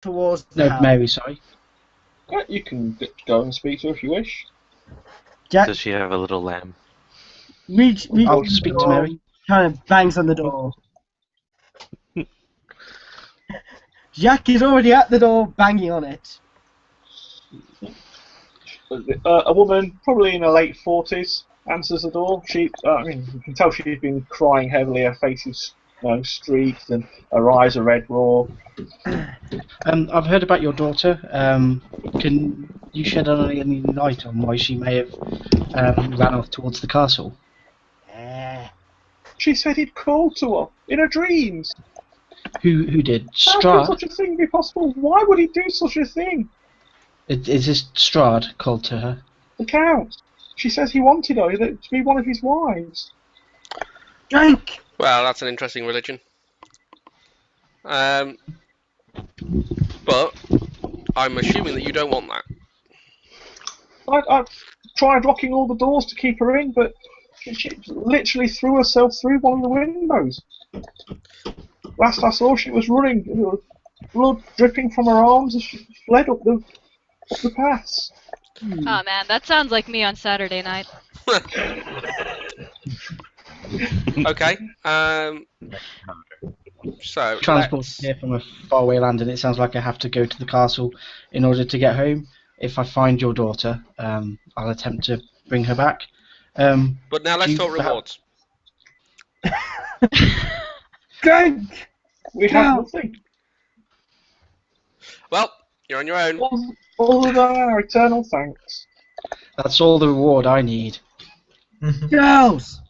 towards the No, house. Mary, sorry. Yeah, you can go and speak to her if you wish. Jack Does she have a little lamb? reaches I'll the speak to door, Mary. kind of bangs on the door. Jack is already at the door, banging on it. A woman, probably in her late 40s, answers the door. I mean, you can tell she's been crying heavily. Her face is, streaked, and her eyes are red raw. I've heard about your daughter. Can you shed any light on why she may have ran off towards the castle? She said he'd called to her in her dreams. Who did? How could Strahd? such a thing be possible? Why would he do such a thing? Is this Strahd called to her? The Count. She says he wanted her to be one of his wives. Drink! Well, that's an interesting religion. But I'm assuming that you don't want that. I tried locking all the doors to keep her in, but she literally threw herself through one of the windows. Last I saw, she was running, blood dripping from her arms as she fled up the paths. Oh man, that sounds like me on Saturday night. Okay. So Transport let's- here from a faraway land, and it sounds like I have to go to the castle in order to get home. If I find your daughter, I'll attempt to bring her back. But now let's do you talk rewards. Drink! We have nothing Well, you're on your own. other than our eternal thanks. That's all the reward I need. Girls!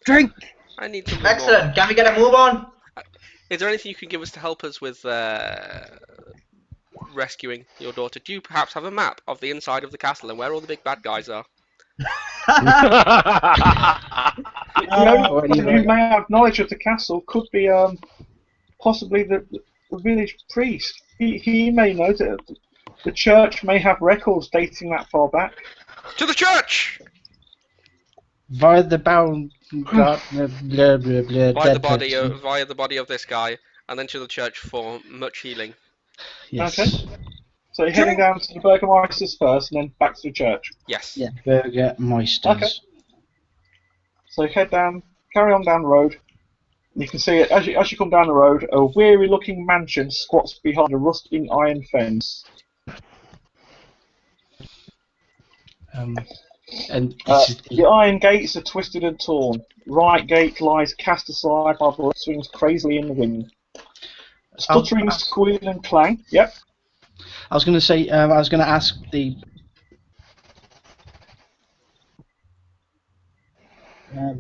Drink! I need some more. Excellent. Can we get a move on? Is there anything you can give us to help us with rescuing your daughter? Do you perhaps have a map of the inside of the castle and where all the big bad guys are? You may have knowledge of the castle. Could be possibly the village priest. He may know that the church may have records dating that far back. To the church! Via the bound. Blah, blah, blah, blah, Via dead person. the body of this guy, and then to the church for much healing. Yes. Okay. So you're heading down to the Burgermeisters first, and then back to the church. Yes. Yeah, Burgermeisters. Okay. So you carry on down the road. You can see it as you come down the road. A weary-looking mansion squats behind a rusting iron fence. And this is The iron gates are twisted and torn. Right gate lies cast aside by the swings crazily in the wind. Stuttering, squeal, and clang. Yep. I was going to say, I was going to ask the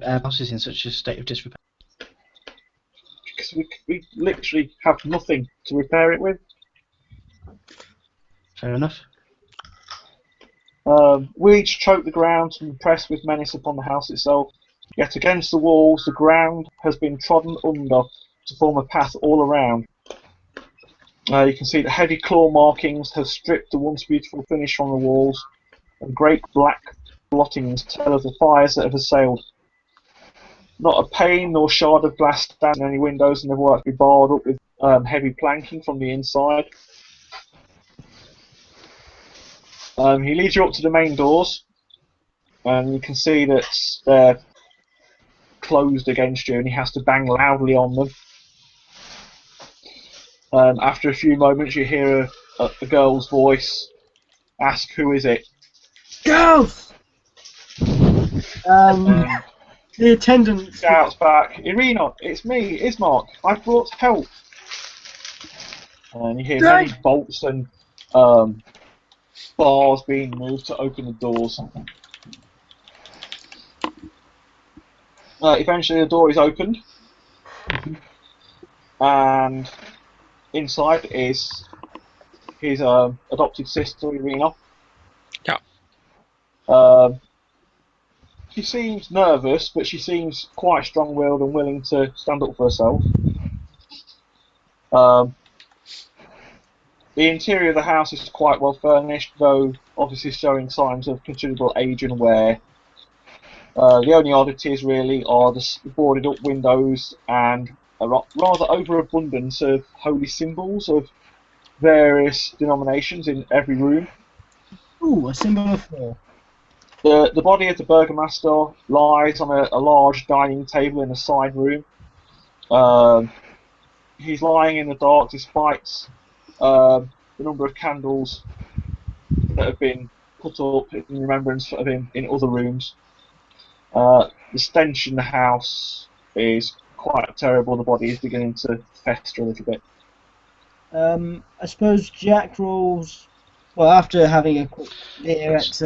house is in such a state of disrepair. Because we literally have nothing to repair it with. Fair enough. Weeds choke the ground and press with menace upon the house itself. Yet against the walls, the ground has been trodden under to form a path all around. You can see the heavy claw markings have stripped the once beautiful finish from the walls, and great black blottings tell of the fires that have assailed. Not a pane nor shard of glass stands in any windows, and they've all had to be barred up with heavy planking from the inside. He leads you up to the main doors, and you can see that they're closed against you, and he has to bang loudly on them. After a few moments, you hear a girl's voice ask, "Who is it?" Girls! The attendant Shouts back, "Irina, it's me, Ismark. I've brought help." And you hear many bolts and bars being moved to open the doors. Eventually, the door is opened, and inside is his adopted sister, Irina. Yeah. She seems nervous, but she seems quite strong-willed and willing to stand up for herself. The interior of the house is quite well furnished, though obviously showing signs of considerable age and wear. The only oddities really are the boarded up windows and a rather overabundance of holy symbols of various denominations in every room. Ooh, a symbol of 4. The body of the burgomaster lies on a large dining table in a side room. He's lying in the dark despite the number of candles that have been put up in remembrance of him in other rooms. The stench in the house is quite terrible. The body is beginning to fester a little bit. I suppose Jack rolls, well, after having a quick beer at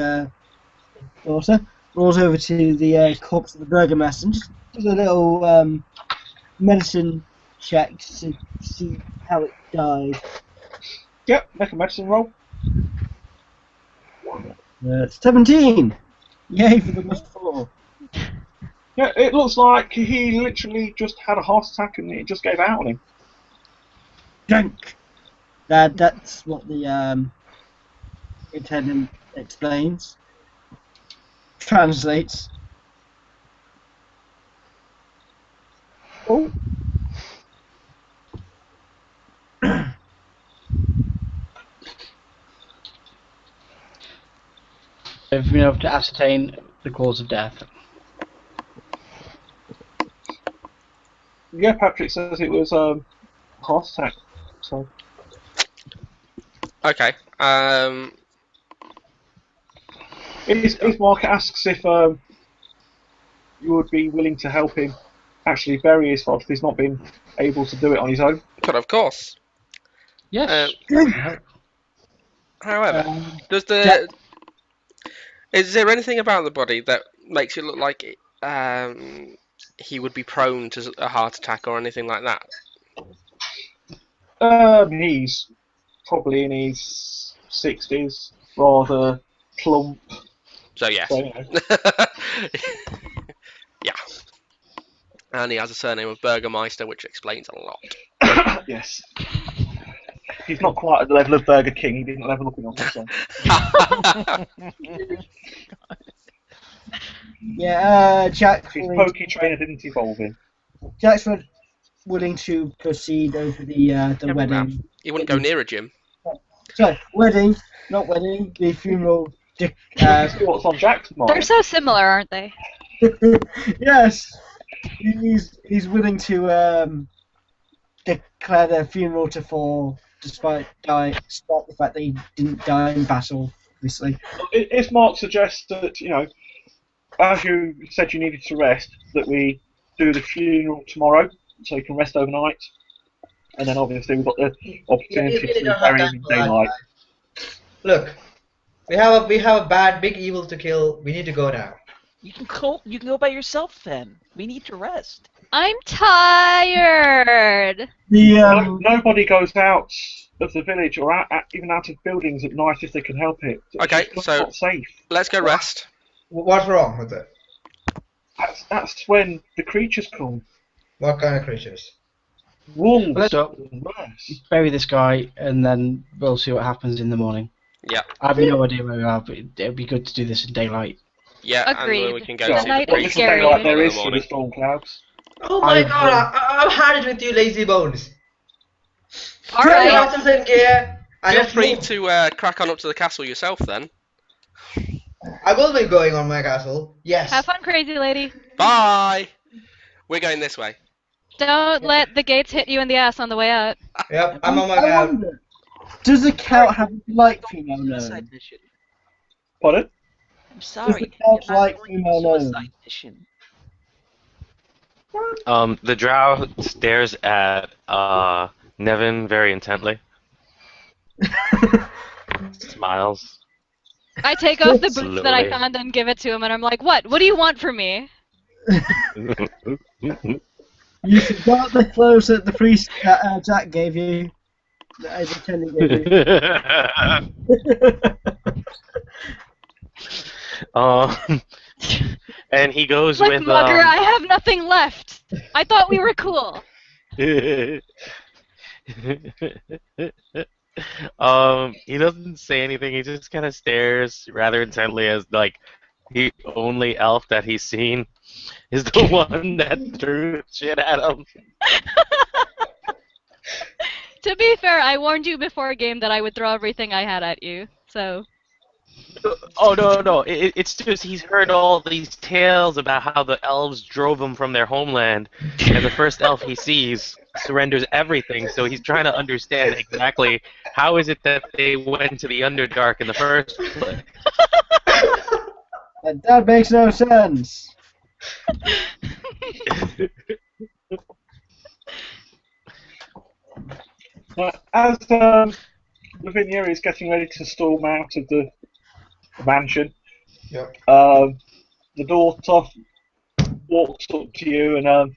daughter, rolls over to the corpse of the burgomaster and just does a little medicine check to see how it died. Yep, make a medicine roll. 17! Yay for the +4. Yeah, it looks like he literally just had a heart attack and it just gave out on him. Drink! That's what the attendant explains. Translates. Oh. Have you been able to ascertain the cause of death? Yeah, Patrick says it was a heart attack. So Okay. Mark asks if you would be willing to help him actually bury his father if he's not been able to do it on his own. But of course. Yes. However, does the is there anything about the body that makes it look like he would be prone to a heart attack or anything like that? He's probably in his 60s, rather plump. So yes. So, you know. Yeah. And he has a surname of Burgermeister, which explains a lot. Yes. He's not quite at the level of Burger King. He didn't level up enough. So. Yeah, Jack. His pokey trainer didn't evolve him. Jack's willing to proceed over the wedding. He wouldn't go near a gym. So, wedding, not wedding, the funeral. What's on Jack's mind? They're so similar, aren't they? Yes, he's willing to declare their funeral to fall, despite the fact that he didn't die in battle, obviously. If Mark suggests that, you know, as you said you needed to rest, that we do the funeral tomorrow, so you can rest overnight, and then obviously we've got the opportunity to bury him in daylight. Look, we have a bad, big evil to kill. We need to go now. You can go by yourself then. We need to rest. I'm tired. Nobody goes out of the village or even out of buildings at night if they can help it. Okay, It's so not safe. let's go rest. What's wrong with it? That's when the creatures come. What kind of creatures? Wolves. So, Worse. bury this guy, and then we'll see what happens in the morning. Yeah. I have no idea where we are, but it'd be good to do this in daylight. Yeah, Agreed. and then we can go The see night the is priest scary. Like there in is the for the morning. storm clouds. Oh my god, I've had it with you, lazy bones. All I right. wasn't here. I Feel just free moved. to crack on up to the castle yourself then. I will be going on my castle. Yes. Have fun, crazy lady. Bye! We're going this way. Don't let the gates hit you in the ass on the way out. Yep, I'm on my I way out. wonder, does the count have a light female Suicide known? mission. Pardon? I'm sorry. count you're not like going female on a known? suicide mission. The drow stares at Nevin very intently. Smiles. I take off the boots that I Slowly. found and give it to him, and I'm like, "What? What do you want from me?" You forgot the clothes that the priest Jack gave you. That I pretended gave you. And he goes Look, with mugger, I have nothing left. I thought we were cool. He doesn't say anything. He just kind of stares rather intently as like the only elf that he's seen is the one that threw shit at him. To be fair, I warned you before a game that I would throw everything I had at you. So Oh no! It's just he's heard all these tales about how the elves drove him from their homeland, and the first elf he sees surrenders everything. So he's trying to understand exactly how is it that they went to the Underdark in the first place. That makes no sense. As Lavinia is getting ready to storm out of the mansion, Yep. the daughter walks up to you and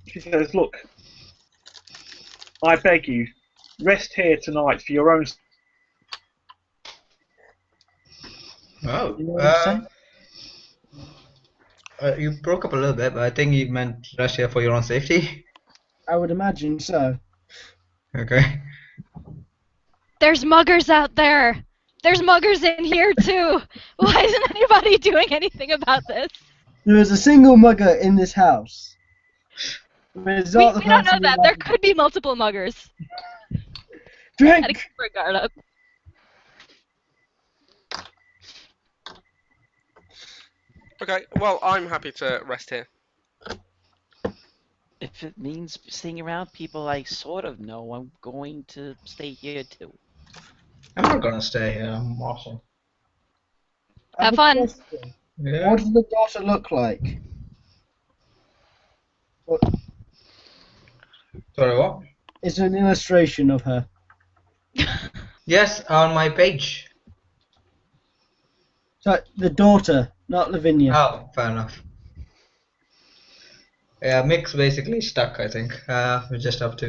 she says, "Look, I beg you, rest here tonight for your own." Oh. You know what I'm saying? You broke up a little bit, but I think you meant rush here for your own safety. I would imagine so. Okay. there's muggers out there. There's muggers in here too. Why isn't anybody doing anything about this? There is a single mugger in this house. But it's We not the don't know person that. There could be multiple muggers. Gotta Drink! keep our guard up. Okay, well, I'm happy to rest here. If it means staying around people I sort of know, I'm going to stay here too. I'm not gonna stay here. I'm awesome. I Have a fun. question. Yeah. What does the daughter look like? What, Sorry, what? is there an illustration of her? Yes, on my page. So, the daughter, not Lavinia. Oh, fair enough. Yeah, Mick's basically stuck, I think. We just have to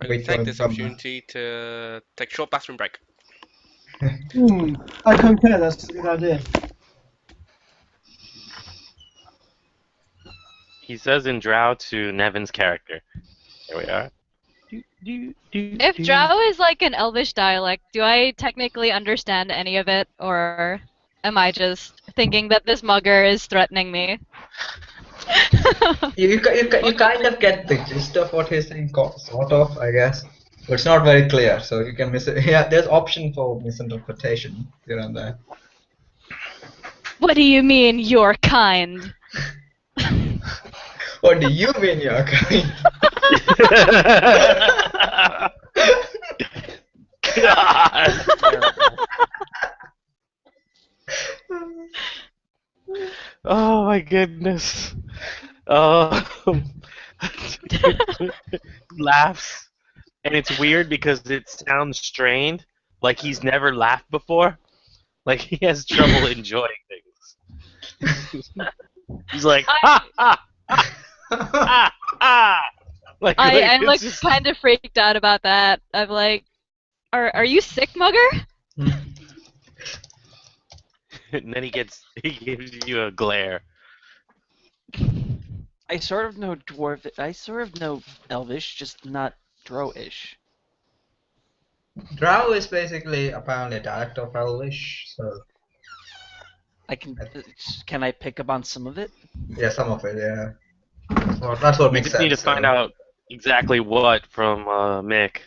I'm going wait to for take him this to come opportunity to take a short bathroom break. I concur, that's a good idea. He says in Drow to Nevin's character. Here we are. If Drow is like an Elvish dialect, do I technically understand any of it, or am I just thinking that this mugger is threatening me? You kind of get the gist of what he's saying, sort of, I guess. But it's not very clear, so you can miss it. Yeah, there's option for misinterpretation here and there. What do you mean, you're kind? What do you mean you're kind? God. Oh my goodness. Laughs, and it's weird because it sounds strained, like he's never laughed before, like he has trouble enjoying things. He's like, ha ha ha ha ha. I'm like it's just- kind of freaked out about that. I'm like, are you sick, mugger? and then he gives you a glare. I sort of know dwarf. I sort of know Elvish, just not Drow-ish. Drow is basically apparently a dialect of Elvish, so I can I pick up on some of it? yeah, some of it, yeah. Well, that's what We makes just sense. need to find out exactly what from Mick.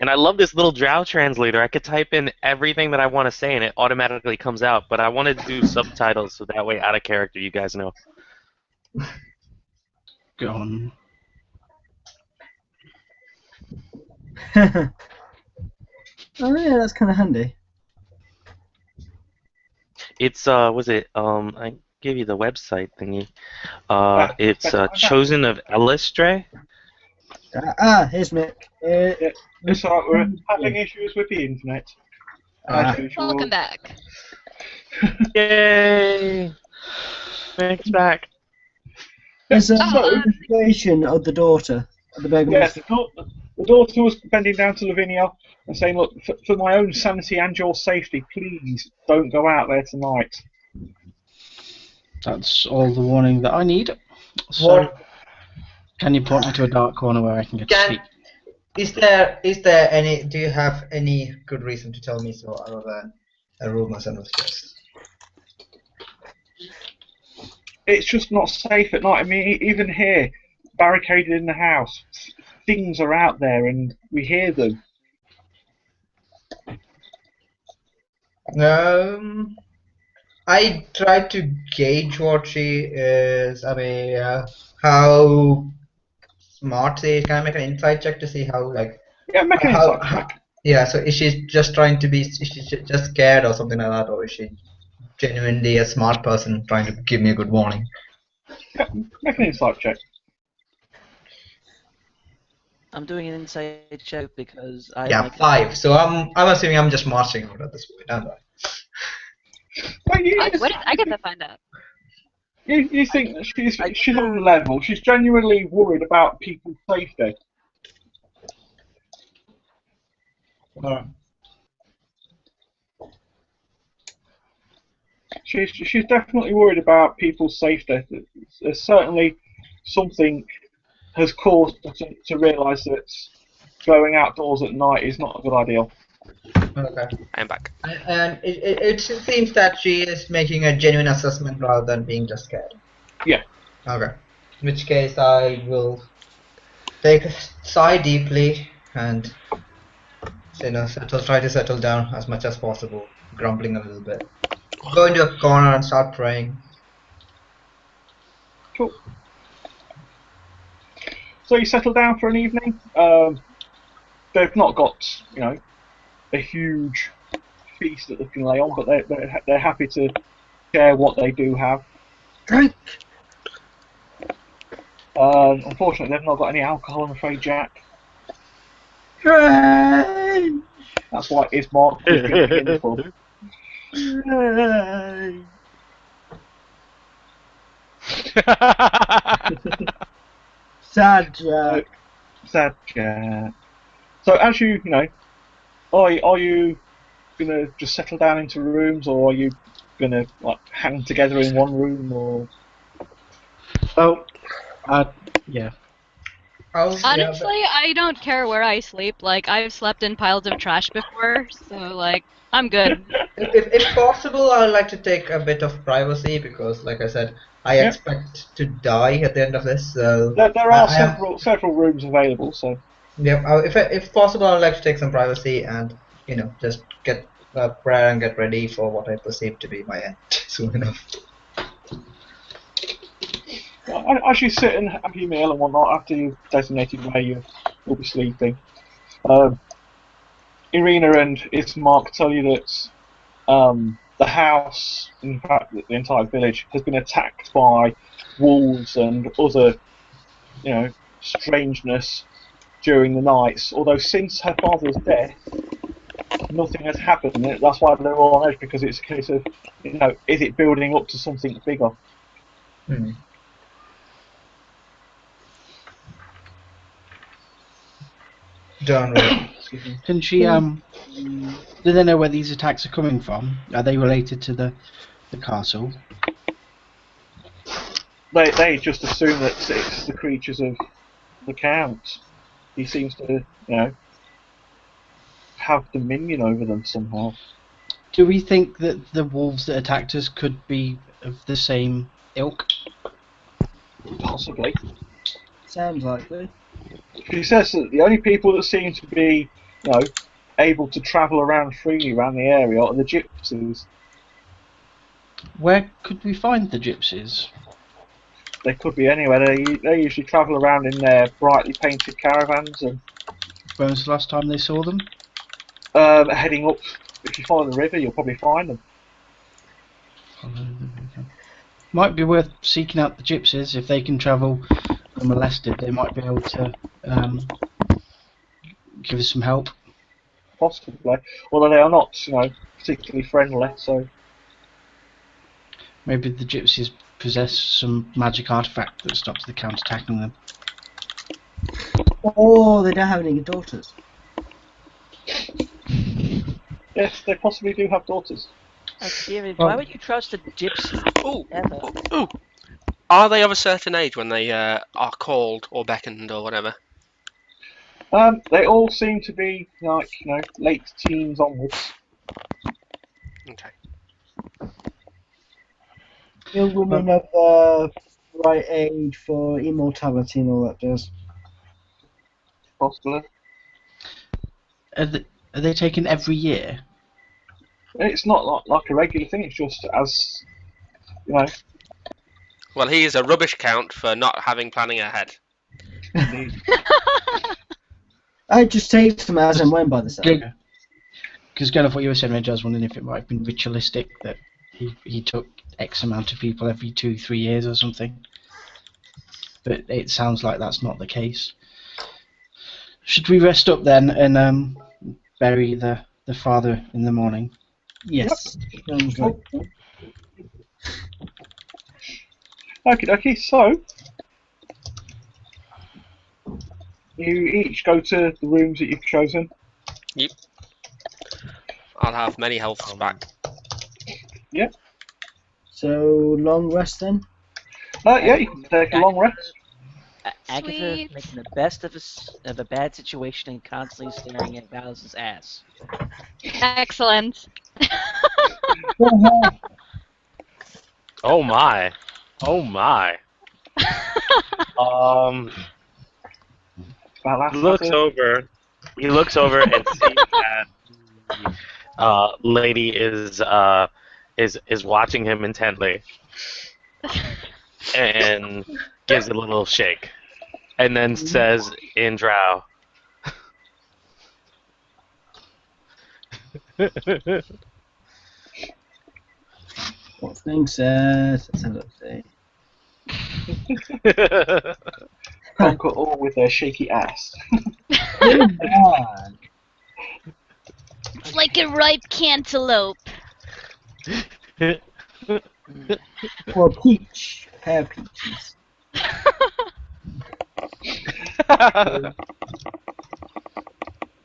And I love this little Drow translator. I could type in everything that I want to say and it automatically comes out, but I want to do subtitles so that way out of character you guys know. Gone. Oh yeah, that's kind of handy. It's I gave you the website thingy. It's Chosen of Elistray. Here's Mick. It's alright, we're having issues with the internet. As usual. Welcome back. Yay! Mick's back. There's an Uh-oh. illustration of the daughter of the beggar. Yes, the daughter was bending down to Lavinia and saying, "Look, for my own sanity and your safety, please don't go out there tonight." That's all the warning that I need. So, What can you point me to a dark corner where I can get to sleep? is there any? Do you have any good reason to tell me so, other than a rumors and just? It's just not safe at night. I mean, even here, barricaded in the house. Things are out there, and we hear them. I tried to gauge what she is. I mean, how smart she is. Can I make an insight check to see how, like, Yeah, make an how, insight check. yeah, so is she just trying to be, is she just scared or something like that, or is she genuinely a smart person trying to give me a good warning? Yeah, make an insight check. I'm doing an insight check because I Yeah, 5. So I'm assuming I'm just marching out at this point, aren't I? Well, I get to find out. You think that she's on the level. She's genuinely worried about people's safety. She's definitely worried about people's safety. There's certainly something has caused her to realise that going outdoors at night is not a good idea. Okay. I'm back. And it seems that she is making a genuine assessment rather than being just scared. Yeah. Okay. In which case, I will take a sigh deeply and try to settle down as much as possible, grumbling a little bit. Go into a corner and start praying. Cool. So you settle down for an evening. They've not got, a huge feast that they can lay on, but they're happy to share what they do have. Drink. Unfortunately, they've not got any alcohol, I'm afraid, Jack. Drink. That's why it's marked as drinking in the pub. Sad Jack. Sad Jack. So as you are you gonna just settle down into rooms, or are you gonna hang together in one room, or? Oh, yeah. Honestly, I don't care where I sleep. Like, I've slept in piles of trash before, so, like, I'm good. If possible, I would like to take a bit of privacy because, like I said, I expect to die at the end of this. So there are several rooms available. So yeah, if possible, I would like to take some privacy and just get prayer and get ready for what I perceive to be my end soon enough. As you sit and have your meal and whatnot after you've designated where you will be sleeping, Irina and Ismark tell you that the house, in fact the entire village, has been attacked by wolves and other, strangeness during the nights. Although since her father's death, nothing has happened. That's why they're all on edge, because it's a case of, is it building up to something bigger? Hmm. Don't worry. Can she, do they know where these attacks are coming from? Are they related to the castle? They just assume that it's the creatures of the Count. He seems to, have dominion over them somehow. Do we think that the wolves that attacked us could be of the same ilk? Possibly. Sounds likely. She says that the only people that seem to be, able to travel around freely around the area are the gypsies. Where could we find the gypsies? They could be anywhere. They usually travel around in their brightly painted caravans. And when was the last time they saw them? Heading up, if you follow the river, you'll probably find them. Might be worth seeking out the gypsies. If they can travel unmolested, they might be able to give us some help. Possibly, although they are not, particularly friendly. So maybe the gypsies possess some magic artifact that stops the Count attacking them. Or they don't have any daughters. Yes, they possibly do have daughters. Why would you trust a gypsy? Ooh. Are they of a certain age when they are called or beckoned or whatever? They all seem to be late teens onwards. Okay. The women of right age for immortality and all that jazz. Possibly. Are they taken every year? It's not like a regular thing. It's just as you know. Well, he is a rubbish count for not having planning ahead. I just take them as and when by the same. Because kind of what you were saying, Reg, I was wondering if it might have been ritualistic that he took X amount of people every 2-3 years or something. But it sounds like that's not the case. Should we rest up then and bury the father in the morning? Yes. Sounds like. Okay. So you each go to the rooms that you've chosen. Yep. I'll have many healths back. Yeah. So long rest then. Yeah, you can take a long rest. Agatha Sweet. making the best of a bad situation and constantly staring at Valis' ass. Excellent. Oh my. Oh my. That He last looks over and sees that lady is watching him intently, and gives it a little shake, and then says in Drow, What's being said? Let's have a look. See. conquer all with their shaky ass. Good God. It's like a ripe cantaloupe. Or peach. Pear peaches.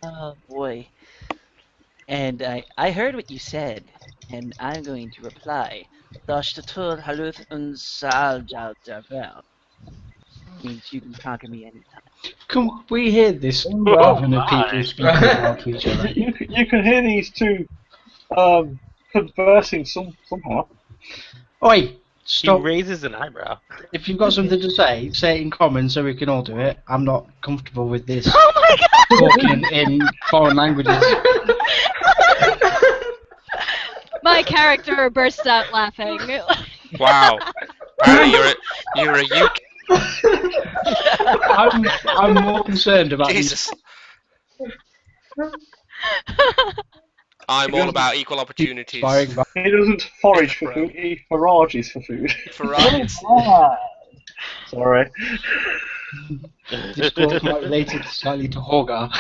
Oh boy. And I heard what you said, and I'm going to reply. Dashtatur haluth unsal jal javel. Means you can conquer me anytime. Can we hear this Oh rather than my. people speaking about to each other? You can hear these two conversing somehow. Oi! he Stop. raises an eyebrow. If you've got something to say it in common so we can all do it. I'm not comfortable with this Oh my god! talking in foreign languages. My character bursts out laughing. Wow. You're a UK. I'm more concerned about Jesus. I'm all about equal opportunities. inspiring by He doesn't forage for food, he forages for food. For right. Sorry. this talk might relate it slightly to Horgar.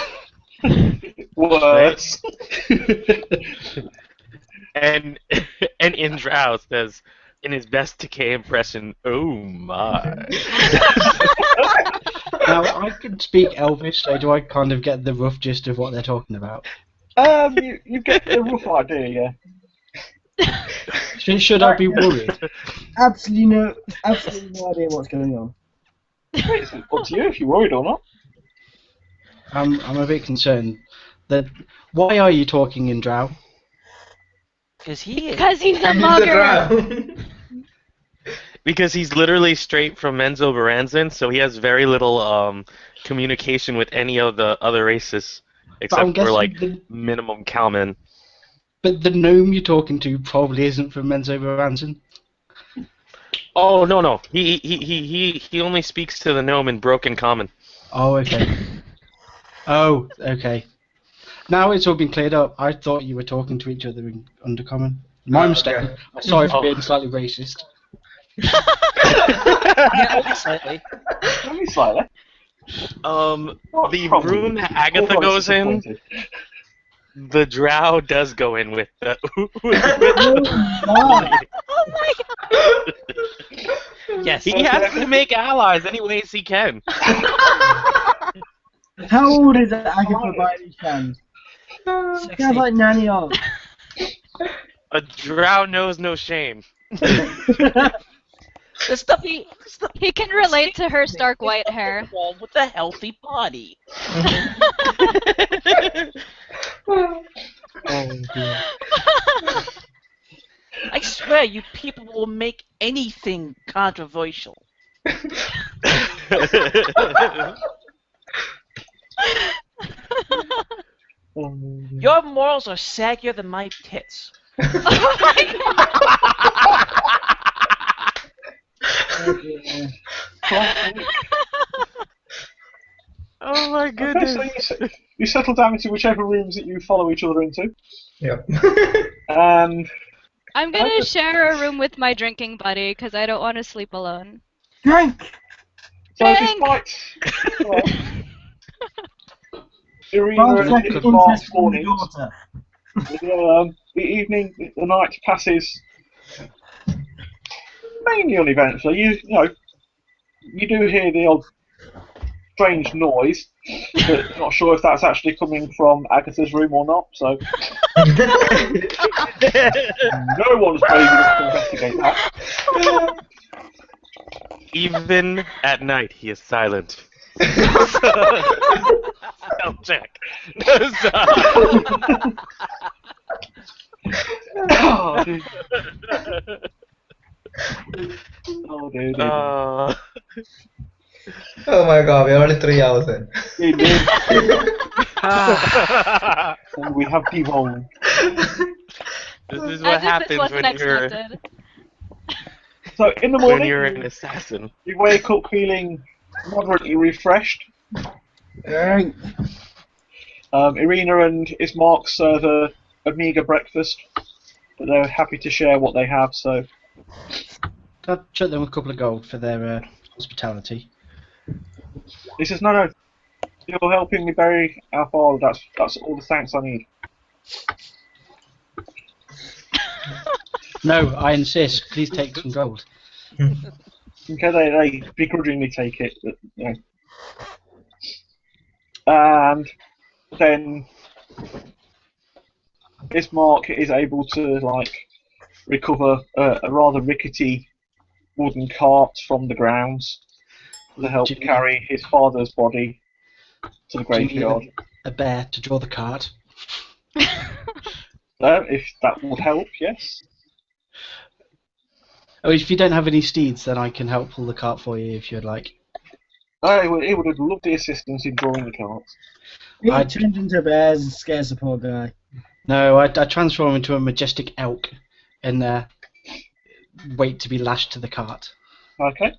Words. And in Drow says, in his best decay impression, oh my. Now, I can speak Elvish, so do I kind of get the rough gist of what they're talking about? You get the rough idea, yeah. Should I be worried? Absolutely no idea what's going on. It's up to you if you're worried or not. I'm a bit concerned. Why are you talking in Drow? Because he is. Because he's a He's a mugger. drow. Because he's literally straight from Menzo Baranzan, so he has very little communication with any of the other races, I'm except for guessing like the- minimum cowmen. But the gnome you're talking to probably isn't from Menzo Baranzan. Oh no, he only speaks to the gnome in broken common. Oh, okay. Oh, okay. Now it's all been cleared up. I thought you were talking to each other in Undercommon. My mistake. okay. I'm sorry for Oh. being slightly racist. Yeah, only slightly. Only slightly. The Probably. room Agatha Although goes it's in, disappointed. the drow does go in with the. Oh my god! Yes. He has to make allies any ways he can. How old is Agatha by any chance? Sounds like Nanny old. A drow knows no shame. The stuff he He can relate to her stark white hair. with a healthy body. I swear, you people will make anything controversial. Your morals are saggier than my tits. Oh my god! Oh my Okay, goodness. so you settle down into whichever rooms that you follow each other into. Yep. And I'm gonna share a room with my drinking buddy because I don't want to sleep alone. Drink! so Drink! despite Irina Well, and second Mark's interest in the warnings, daughter. the night passes mainly uneventfully. You know, you do hear the odd strange noise, but not sure if that's actually coming from Agatha's room or not. So no one's brave enough to investigate that. Even at night, he is silent. Stealth check. Oh, dude. Oh, dude. Oh my god, we're only 3 hours in. Indeed. And we have devolved. This is As what if this happens wasn't when you're expected. So in the when morning, you're an assassin. you wake up feeling moderately refreshed. Drink! Irina and Ismark serve a meagre breakfast, but they're happy to share what they have. So I'll chuck them a couple of gold for their hospitality. he says, "No, you're helping me bury our father. That's all the thanks I need." No, I insist. Please take some gold. Okay, they begrudgingly take it, but, you know. And then Ismark is able to recover a rather rickety wooden cart from the grounds to help Do you need carry his father's body to the Do you need graveyard. a bear to draw the cart? If that would help, yes. Oh, if you don't have any steeds, then I can help pull the cart for you if you'd like. He would have loved the assistance in drawing the cart. He I- turns into bears and scares the poor guy. No, I transform into a majestic elk and wait to be lashed to the cart. Okay.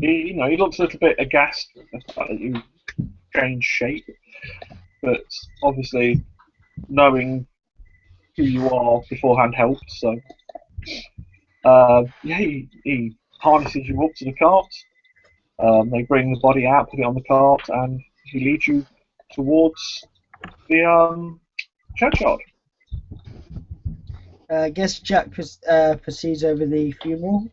He looks a little bit aghast at the fact that you changed shape, but obviously knowing who you are beforehand helps. So, he harnesses you up to the cart. They bring the body out, put it on the cart, and he leads you towards the churchyard. I guess Jack proceeds over the funeral.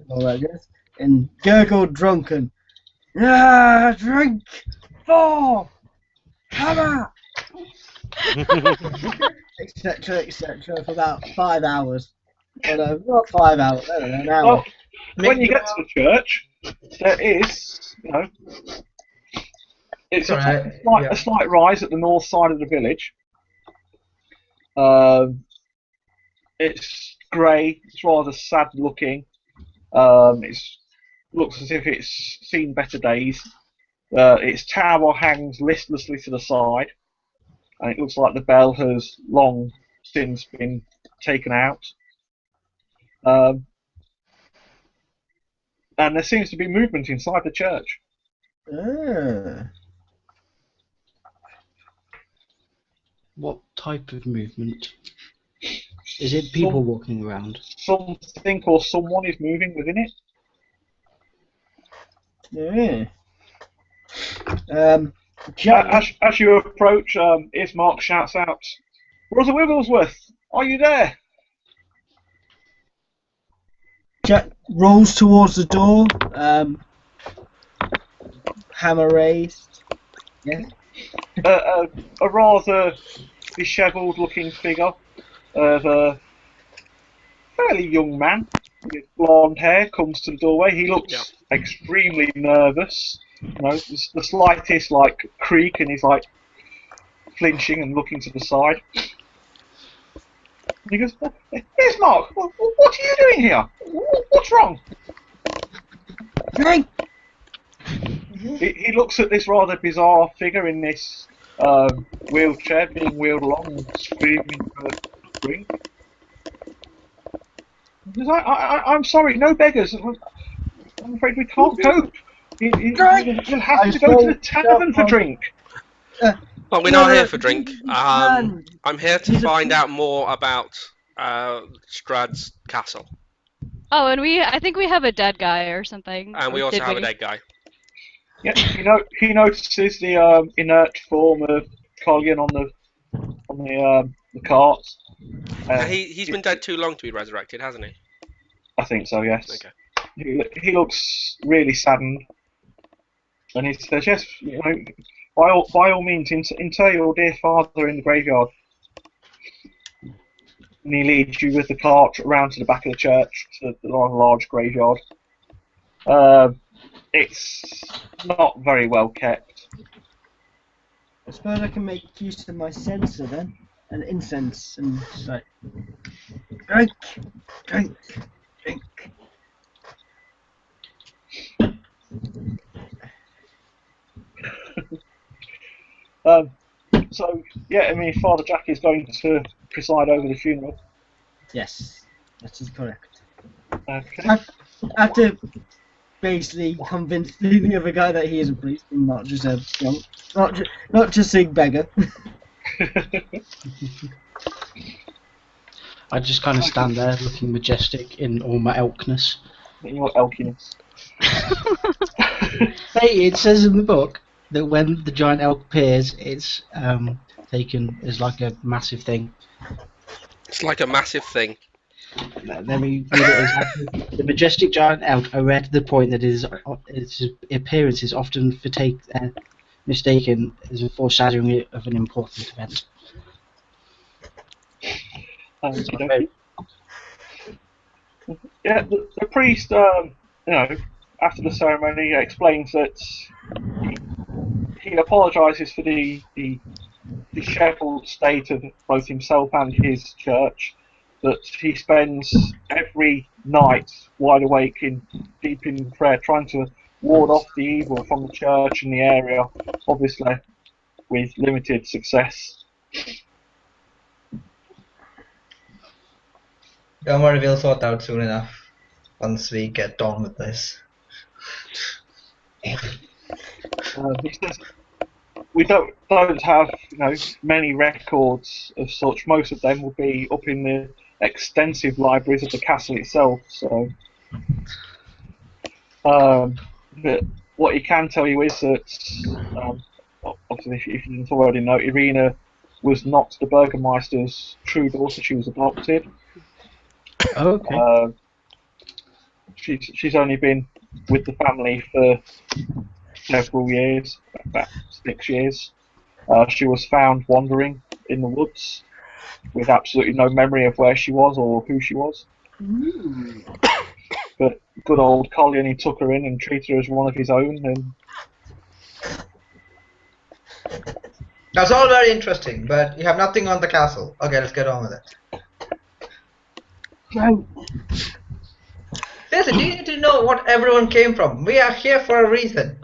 All I guess. And gurgled drunken. Ah, drink! 4! Hammer! etc. for about 5 hours. Well, no, not 5 hours, I don't know, an hour. Well, when you get to the church, there is, it's a slight rise at the north side of the village. It's grey. It's rather sad looking. It looks as if it's seen better days. Its tower hangs listlessly to the side, and it looks like the bell has long since been taken out. And there seems to be movement inside the church. Ah. What type of movement? Is it people walking around? Something or someone is moving within it. Yeah. Jack, As you approach, Ismark shouts out, "Brother Wigglesworth, are you there?" Jack rolls towards the door, hammer raised. Yeah. A rather dishevelled-looking figure of a fairly young man with blonde hair comes to the doorway. He looks extremely nervous. There's the slightest creak, and he's flinching and looking to the side. And he goes, "Ismark, what are you doing here? What's wrong?" Drink! He looks at this rather bizarre figure in this wheelchair being wheeled along and screaming for a drink. He says, I'm sorry, no beggars. I'm afraid we can't cope. You'll have to go to the tavern for drink. Well, we're not here for drink. I'm here to find out more about Strad's castle. Oh, and I think we have a dead guy or something. And we also Did have a dead guy. Yeah, he notices the inert form of Collian on the cart. He's been dead too long to be resurrected, hasn't he? I think so, yes. Okay. He looks really saddened, and he says, "Yes, you know, by all means, inter your dear father in the graveyard." And he leads you with the cart around to the back of the church, to the large graveyard. It's not very well kept. I suppose I can make use of my sensor then, and incense, and just like, drink, drink, drink. So, yeah, I mean, Father Jack is going to preside over the funeral. Yes, that is correct. Okay. I have to basically convince the other guy that he is a priest and not just a drunk, not just a beggar. I just kind of stand there looking majestic in all my elkness. In your elkiness. Hey, it says in the book that when the giant elk appears, it's taken as like a massive thing. It's like a massive thing. Let me read it as the majestic giant elk. I read the point that its appearance is often mistaken as a foreshadowing of an important event. Yeah, the priest, you know, after the ceremony, explains that he apologises for the dishevelled state of both himself and his church. That he spends every night wide awake deep in prayer, trying to ward off the evil from the church and the area, obviously with limited success. Don't worry, we'll sort out soon enough once we get on with this. He says, we don't have, you know, many records of such. Most of them will be up in the extensive libraries of the castle itself. So, but what he can tell you is that, obviously, if you didn't already know, Irina was not the Burgermeister's true daughter. She was adopted. Oh, okay. She's only been with the family for several years, about 6 years. She was found wandering in the woods with absolutely no memory of where she was or who she was. But good old Collian, he took her in and treated her as one of his own. And that's all very interesting, but you have nothing on the castle. Okay, let's get on with it. Listen, you need to know what everyone came from. We are here for a reason.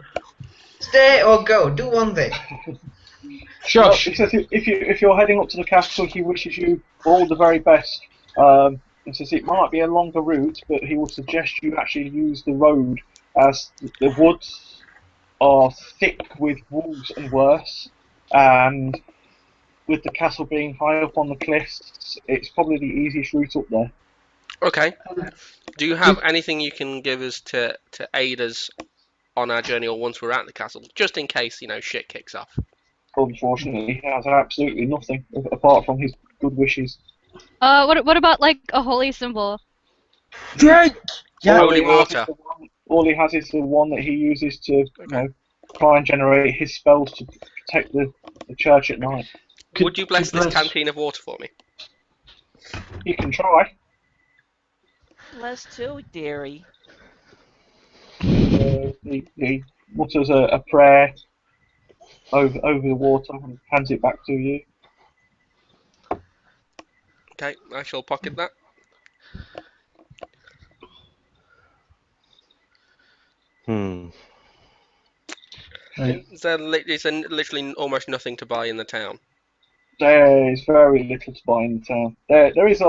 Stay or go. Do one thing. Well, he says if you're heading up to the castle, he wishes you all the very best. He says it might be a longer route, but he would suggest you actually use the road, as the woods are thick with wolves and worse, and with the castle being high up on the cliffs, it's probably the easiest route up there. Okay. Do you have anything you can give us to aid us on our journey, or once we're at the castle, just in case, you know, shit kicks off? Unfortunately, he has absolutely nothing apart from his good wishes. What about like a holy symbol? Drink! Holy water. All he has is the one that he uses to, you know, try and generate his spells to protect the church at night. Would you bless this canteen of water for me? You can try. Let's do it, dearie. He mutters a prayer over the water and hands it back to you. Okay, I shall pocket that. Hmm. Right. Is there literally almost nothing to buy in the town? There is very little to buy in the town. There is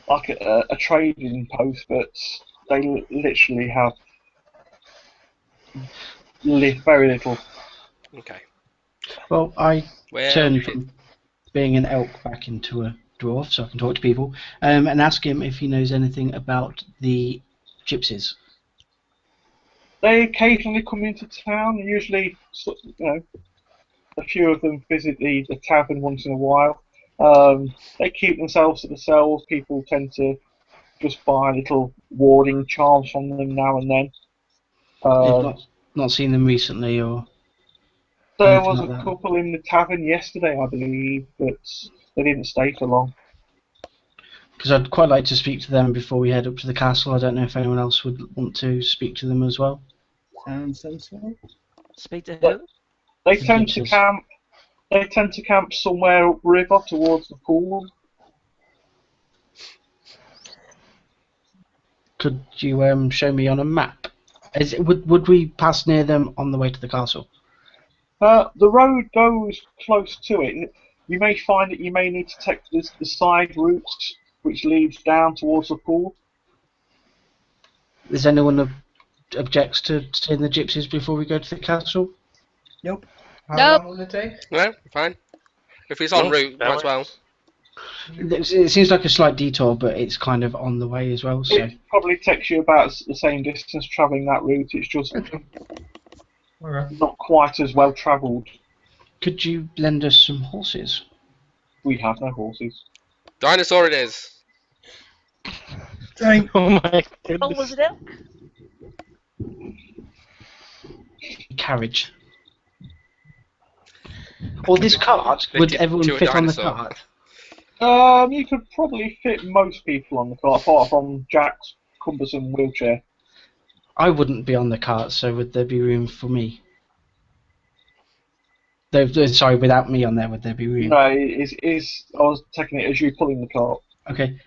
like a trading post, but they literally have very little. Okay. Well, I Well, turned from being an elk back into a dwarf, so I can talk to people, and ask him if he knows anything about the gypsies. They occasionally come into town. Usually, a few of them visit the tavern once in a while. They keep themselves to themselves. People tend to just buy little warding charms from them now and then. You've not seen them recently, or There anything was like a that? couple in the tavern yesterday, I believe, but they didn't stay for long. Because I'd quite like to speak to them before we head up to the castle. I don't know if anyone else would want to speak to them as well. Sounds sensible. Speak to who? They The tend to gypsies. camp. They tend to camp somewhere upriver towards the pool. Could you show me on a map? Would we pass near them on the way to the castle? The road goes close to it. You may find that you may need to take the side routes which leads down towards the pool. Is anyone objects to seeing the gypsies before we go to the castle? Nope. How Nope. long will it take? no, fine. If it's en route, that might as well. It seems like a slight detour, but it's kind of on the way as well. So It probably takes you about the same distance travelling that route. It's just Alright. not quite as well travelled. could you lend us some horses? We have no horses. Dinosaur it is. Drink. Oh my Oh, was goodness. it elk? Carriage. Or this cart? Would Fitted everyone to a fit on the dinosaur. cart? You could probably fit most people on the car, apart from Jack's cumbersome wheelchair. I wouldn't be on the cart, so would there be room for me? Sorry, without me on there, would there be room? No, I was taking it as you pulling the cart. Okay.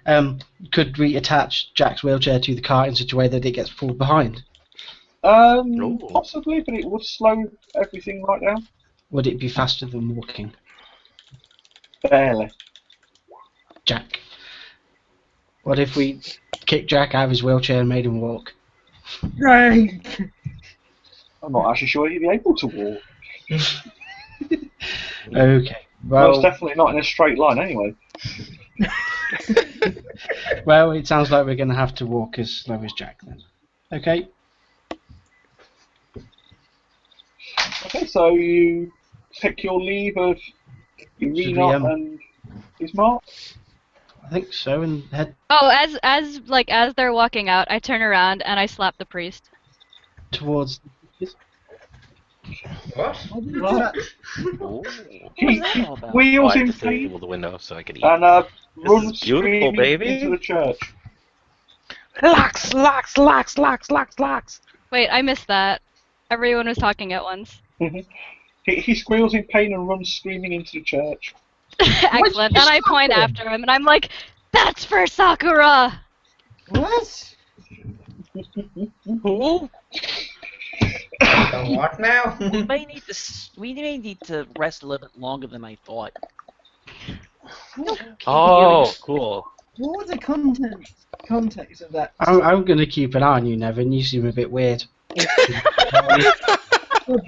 Could we attach Jack's wheelchair to the cart in such a way that it gets pulled behind? Ooh. Possibly, but it would slow everything right down. Would it be faster than walking? Barely. Jack. What if we kicked Jack out of his wheelchair and made him walk? Drink. I'm not actually sure he'd be able to walk. Okay. Well, it's Well, definitely not in a straight line anyway. well, it sounds like we're going to have to walk as slow as Jack then. Okay. Okay, so you take your leave of Irina we, and Ismark. I think so, and head Oh, as they're walking out, I turn around and I slap the priest. towards. What? Ooh. He that all about? Oh, wheels I in have to pain disable the window so I can eat. and This runs is beautiful, screaming baby. into the church. Locks, locks, locks, locks, locks, locks. Wait, I missed that. Everyone was talking at once. He squeals in pain and runs screaming into the church. Excellent. And I point after him and I'm like, "That's for Sakura!" What? Ooh. So what now? We may need to rest a little bit longer than I thought. Oh, cool. What was the context of that? I'm going to keep an eye on you, Nevin. You seem a bit weird. A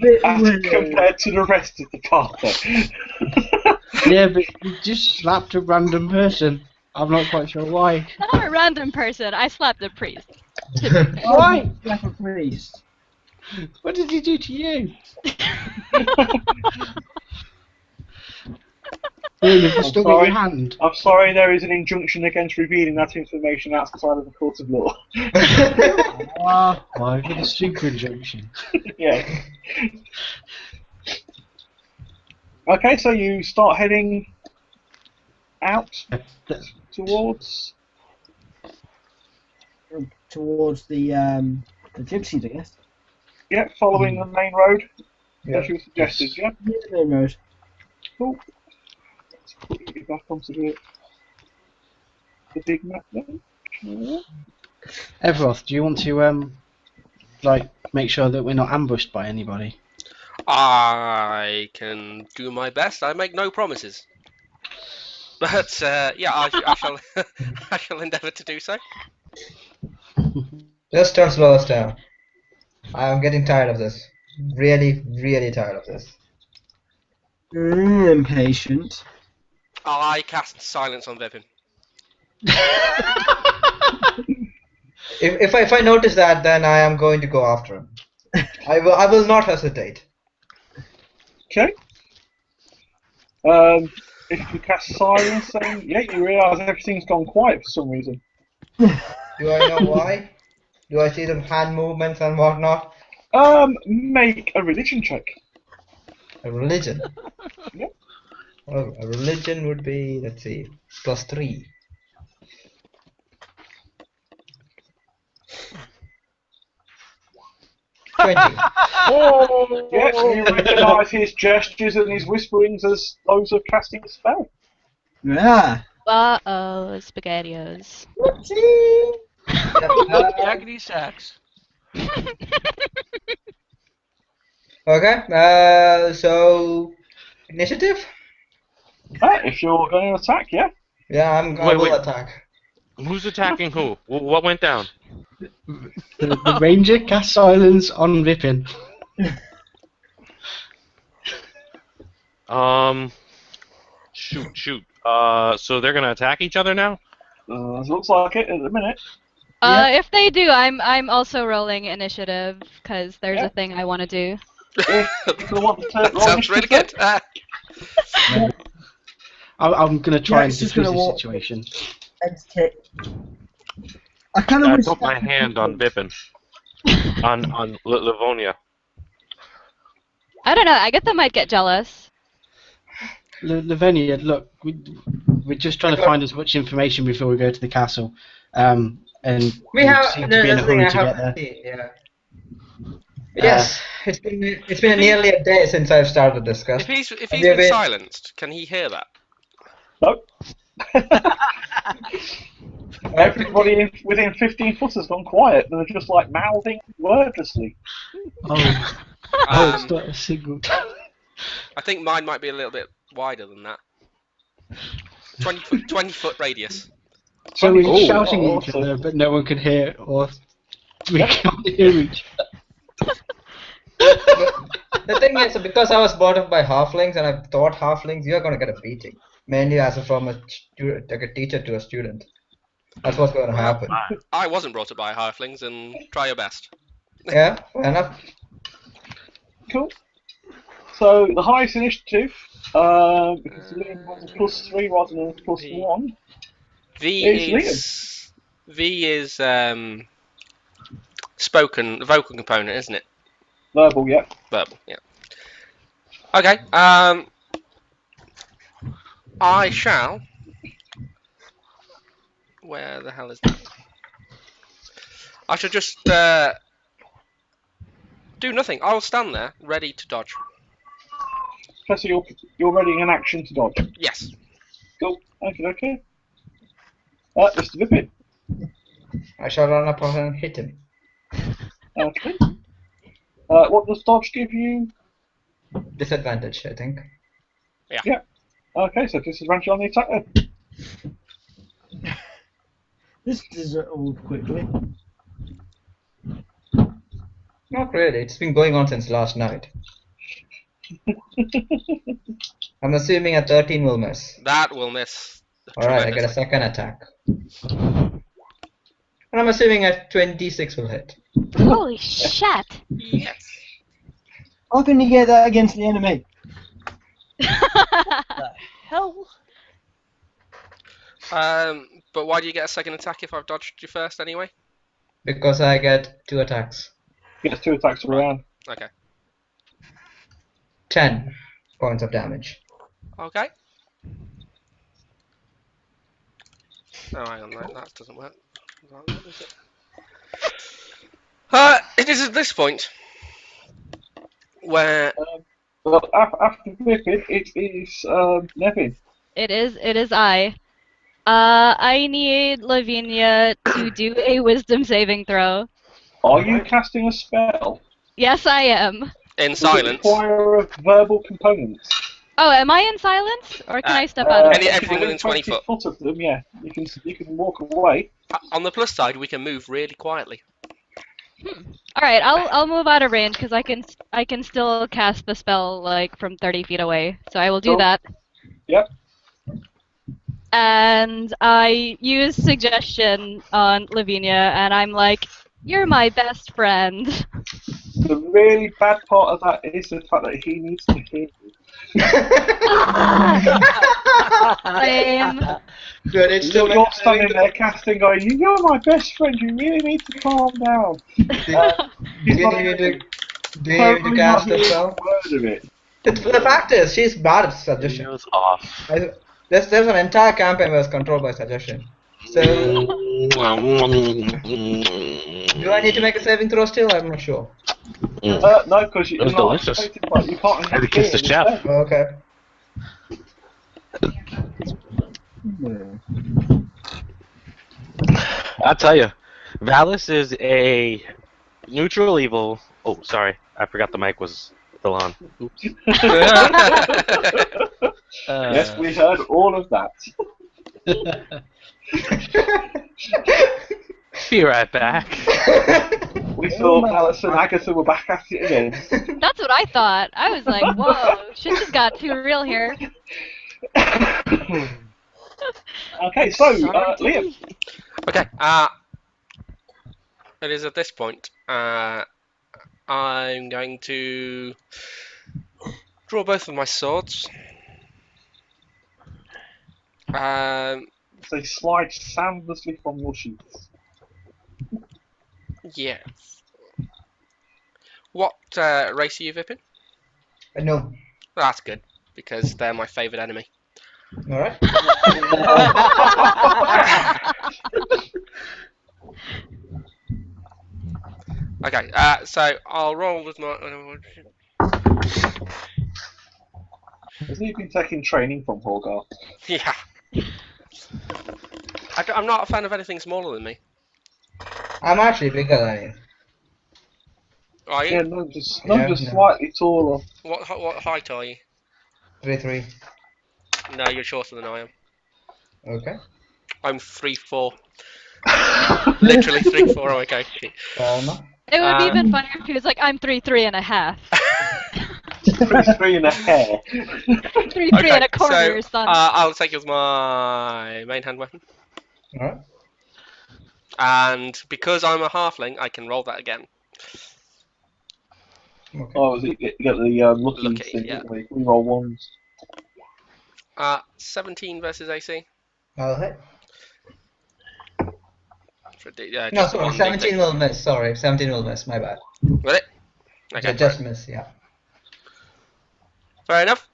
bit As weird. compared to the rest of the party. Yeah, but you just slapped a random person. I'm not quite sure why. Not a random person. I slapped a priest. Why? Like a priest. What did he do to you? Yeah, you've still got sorry. your hand. I'm sorry, there is an injunction against revealing that information outside of the court of law. Why for the super injunction? Yeah. Okay, so you start heading out towards. Towards the gypsies, I guess. Yeah, following the main road, Yeah. as you suggested. Yeah. Yeah, the main road. Cool. Let's put you back onto the big map then. Yeah. Everoth, do you want to like make sure that we're not ambushed by anybody? I can do my best. I make no promises. But yeah, I shall I shall endeavour to do so. Just don't slow us down. I'm getting tired of this. Really, really tired of this. Impatient. I cast silence on Vipin. If I notice that, then I am going to go after him. I will not hesitate. Okay. If you cast silence, then yeah, you realise everything's gone quiet for some reason. Do I know why? Do I see the hand movements and whatnot? Make a religion check. A religion. Yeah. Oh, a religion would be, let's see, +3. Oh, yes, you recognise his gestures and his whisperings as those of casting a spell. Yeah. Uh-oh, SpaghettiOs. Yakety sacks. Okay, so initiative? If you're going to attack, yeah. Yeah, I will attack. Who's attacking who? What went down? The ranger cast silence on Vipin. Shoot. So they're gonna attack each other now? Looks like it at the minute. If they do, I'm also rolling initiative because there's a thing I want to do. Sounds really good. I'm gonna try and just defuse gonna the walk. situation. I kind I of put my hand on Vipin. on Livonia. I don't know. I guess I might get jealous. Lavinia, look, we're just trying to find as much information before we go to the castle, and We have seem to be in a hurry to get there. Yeah. Yes, it's been nearly a day since I've started this quest. If he's been silenced, can he hear that? Nope. Everybody within 15 foot has gone quiet. They're just like mouthing wordlessly. It's not a single. I think mine might be a little bit wider than that. 20 foot radius. So we're shouting at each other, but no one can hear, or we can't hear each other. The thing is, because I was brought up by halflings and I taught halflings, you're going to get a beating. Mainly as from a teacher to a student. That's what's going to happen. I wasn't brought up by halflings, and try your best. Yeah, fair enough. Cool. So the highest initiative, because Liam was a +3 rather than a +1. V is vocal component, isn't it? Verbal, yeah. Verbal, yeah. Okay. I shall. Where the hell is that? I shall just do nothing. I will stand there, ready to dodge. So you're ready in action to dodge. Yes. Cool. Okay. Mr. Vipin. I shall run up and hit him. Okay. What does dodge give you? Disadvantage, I think. Yeah. Okay, so disadvantage on the attack then. This does it all quickly. Not really. It's been going on since last night. I'm assuming a 13 will miss. That will miss. Alright, I get a second attack. And I'm assuming a 26 will hit. Holy shit! Yes. How can you get that against the enemy? Hell? But why do you get a second attack if I've dodged you first anyway? Because I get 2 attacks. Gets 2 attacks per round. Okay. 10 points of damage. Okay. Oh, hang on, that doesn't work. What is it? It is at this point where Well, after Vipin, it is Nevin. It is I. I need Lavinia to do a wisdom saving throw. Are you casting a spell? Yes, I am. In Does it silence. require a verbal component? Oh, am I in silence, or can I step out of it? Everything within 20 foot. Of them, yeah. You can walk away. On the plus side, we can move really quietly. All right, I'll move out of range because I can still cast the spell like from 30 feet away. So I will do Cool. that. Yep. And I use suggestion on Lavinia, and I'm like, "You're my best friend." The really bad part of that is the fact that he needs to hear you. Same. Good, it's still You're standing there casting, going, "You're my best friend. You really need to calm down." Do you need to cast the spell? Word of it. The fact is, she's bad at suggestion. It was off. There's an entire campaign was controlled by suggestion. So, do I need to make a saving throw still? I'm not sure. No, because you're was not delicious. affected by it. You can't Had to kiss the chef. Okay. I'll tell you, Valis is a neutral evil. Oh, sorry, I forgot the mic was still on. Oops. Yes, we heard all of that. Be right back. We saw Alice and Agatha were back at it again. That's what I thought. I was like, "Whoa, shit just got too real here." Okay, so Liam. Okay. It is at this point. I'm going to draw both of my swords. They slide soundlessly from your sheaths. Yes. What race are you, Vipin? No. That's good, because they're my favourite enemy. Alright. Okay, so I'll roll with my... Hasn't he been taking training from Horgar? Yeah. I'm not a fan of anything smaller than me. I'm actually bigger than you. Are you? Yeah, no, just Yeah, slightly taller. What height are you? 3'3". No, you're shorter than I am. Okay. I'm 3'4". Literally 3'4". Oh, okay. Fair enough. It would be even funnier if he was like, "I'm 3'3 and a half." 3'3 and a hair. 3'3 and a quarter, so, son. I'll take it as my main hand weapon. Alright. And because I'm a halfling, I can roll that again. Okay. Oh, is it, you get the lucky thing, yeah. we roll ones. 17 versus AC. Alright. For No, just sorry, one 17 D8. will miss. Sorry, 17 will miss. My bad. Will it? Okay, Just miss, yeah. fair enough.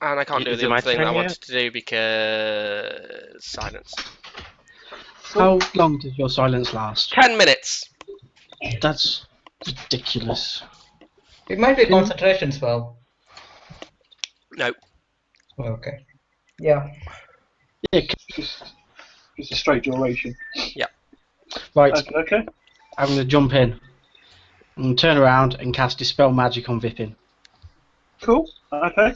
And I can't do Is the it my other thing turn that I yet? wanted to do because silence. How long does your silence last? 10 minutes. That's ridiculous. It might be a concentration spell. No. Okay. Yeah. Yeah, Just a straight duration. right, Okay. I'm going to jump in and turn around and cast Dispel Magic on Vipin. Cool. Okay.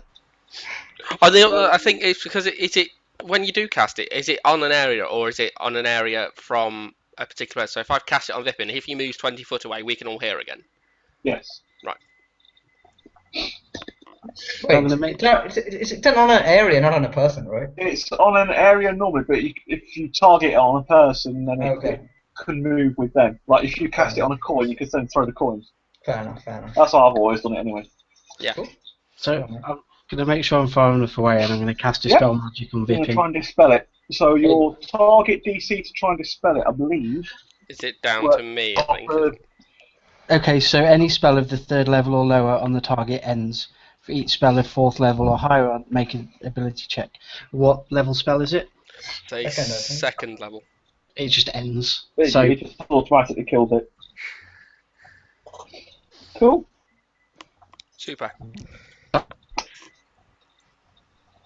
I think it's because is it when you do cast it, is it on an area or is it on an area from a particular place? So if I've cast it on Vipin, if he moves 20 foot away, we can all hear again. Yes. Wait, I'm gonna make- it's on an area, not on a person, right? It's on an area normally, but if you target it on a person, then Okay. it can move with them. Like if you cast it on a coin, you can then throw the coins. Fair enough, fair enough. That's how I've always done it anyway. Yeah. Cool. So I'm going to make sure I'm far enough away and I'm going to cast Dispel Magic on I'm going to Vipin. try and dispel it. So your target DC to try and dispel it, I believe. Is it down Well, to me? I think. Okay, so any spell of the 3rd level or lower on the target ends. For each spell of 4th level or higher, make an ability check. What level spell is it? It's a Second, I think. second level. It just ends. It So just automatically kills it. Cool. Super.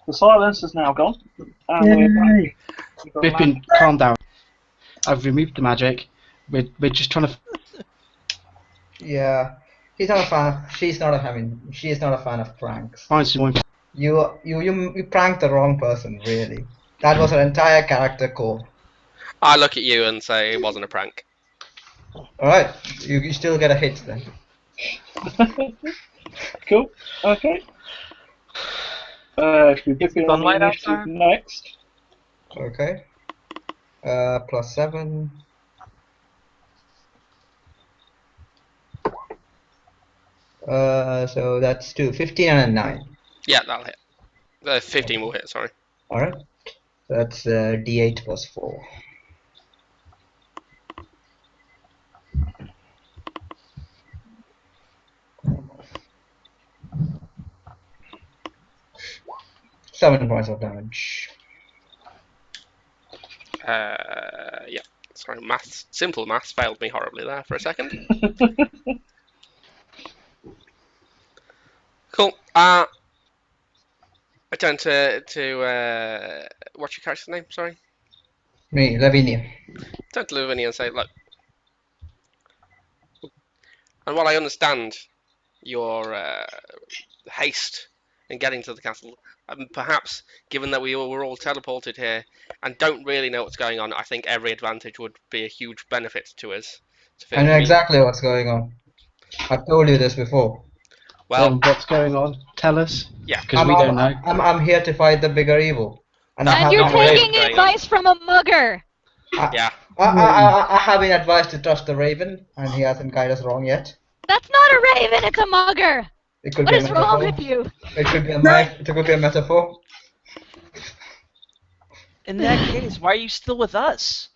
The silence is now gone. And we're back. Yay. We've got a Vipin, calm down. I've removed the magic. We're just trying to. Yeah, he's not a fan of. She's not a. I mean, she is not a fan of pranks. Find someone. You pranked the wrong person, really. That was her entire character core. I look at you and say it wasn't a prank. Alright, you still get a hit then. Cool. Okay. Should we give you Sunlight an initiative outside? next? Okay. +7. So that's 2. 15 and a 9. Yeah, that'll hit. 15 will hit, sorry. Alright. That's D8 plus 4. Seven points of damage. Yeah. Sorry, simple maths failed me horribly there for a second. Cool. I turn to what's your character's name? Sorry. Me, Lavinia. Turn to Lavinia and say, look. And while I understand your haste in getting to the castle, perhaps given that we were all teleported here and don't really know what's going on, I think every advantage would be a huge benefit to us. I know exactly what's going on. I've told you this before. Well, what's going on? Tell us. Yeah, because we don't know. I'm here to fight the bigger evil. And you're taking advice from a mugger. Yeah. I have been advised to trust the Raven, and he hasn't guided us wrong yet. That's not a raven, it's a mugger. It could What be is a wrong metaphor. with you? It could be a metaphor. In that case, why are you still with us?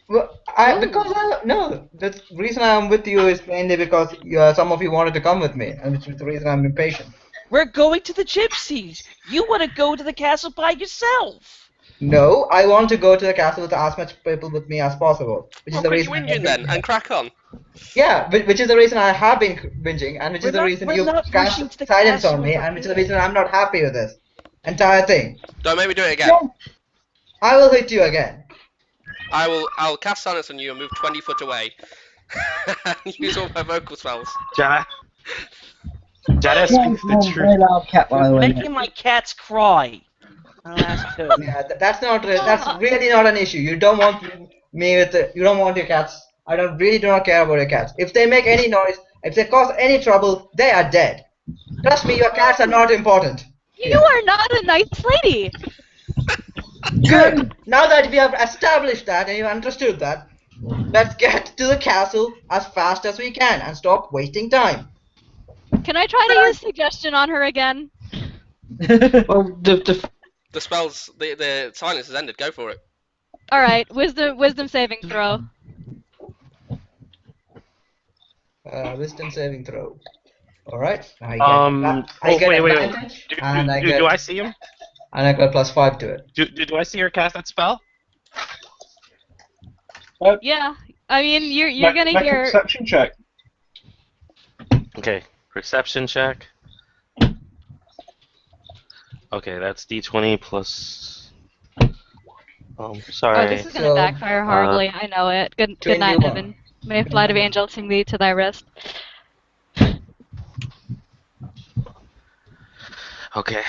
Well, the reason I'm with you is mainly because some of you wanted to come with me, and which is the reason I'm impatient. We're going to the gypsies. You want to go to the castle by yourself. No, I want to go to the castle with as much people with me as possible. Which is the reason. Quit whinging then and crack on. Yeah, which is the reason I have been whinging, and which is the reason you cast silence on me, and which is the reason I'm not happy with this entire thing. Don't make me do it again. I will hit you again. I'll cast silence on you and move 20 foot away. Use all my vocal spells. Jada speaks the truth. You're making my cats cry. Yeah, that's really not an issue. You don't want you don't want your cats. I really do not care about your cats. If they make any noise, if they cause any trouble, they are dead. Trust me, your cats are not important. You are not a nice lady. Good. Now that we have established that and you understood that, let's get to the castle as fast as we can and stop wasting time. Can I try to use suggestion on her again? Well, the spells, the silence has ended. Go for it. All right, wisdom saving throw. Wisdom saving throw. All right. Wait. Do I see him? And I got +5 to it. Do I see her cast that spell? Yeah, I mean you're gonna make hear. a perception check. Okay, perception check. Okay, that's D20 plus. Sorry. Oh, this is gonna backfire horribly. I know it. Good night, 21. Evan. May a flight of angels sing thee to thy rest. Okay.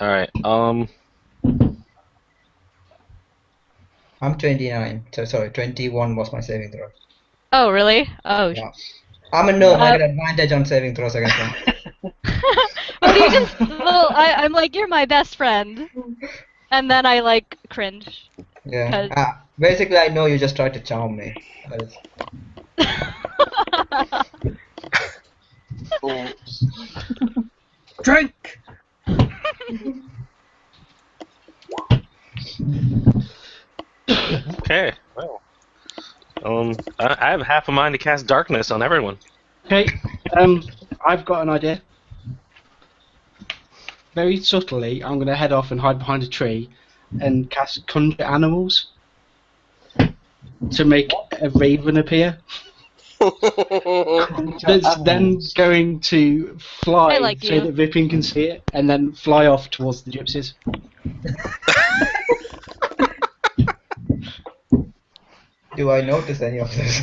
Alright, I'm 29. So sorry, 21 was my saving throw. Oh really? Oh. Yeah. I'm a gnome. I get advantage on saving throws against them. Well, you just. Well, I'm like you're my best friend, and then I like cringe. Yeah. Basically, I know you just tried to charm me. That is. Drink! okay, well. I have half a mind to cast darkness on everyone. Okay, I've got an idea. Very subtly, I'm going to head off and hide behind a tree and cast Conjure Animals to make a raven appear. That's then going to fly so that Vipin can see it and then fly off towards the gypsies. do I notice any of this?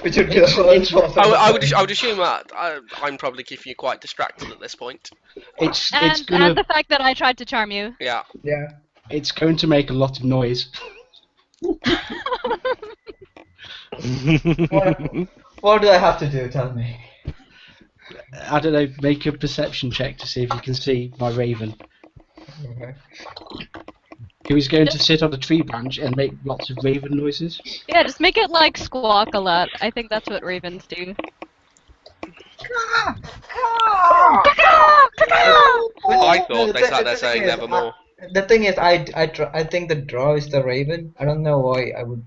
Which would be the worst possible. I would assume that I'm probably keeping you quite distracted at this point. It's And gonna the fact that I tried to charm you. Yeah. Yeah. it's going to make a lot of noise. What do I have to do? Tell me. I don't know. Make a perception check to see if you can see my raven. Okay. He was going to sit on a tree branch and make lots of raven noises. Yeah, just make it like squawk a lot. I think that's what ravens do. I thought they sat there saying nevermore. The thing is, I think the draw is the raven. I don't know why I would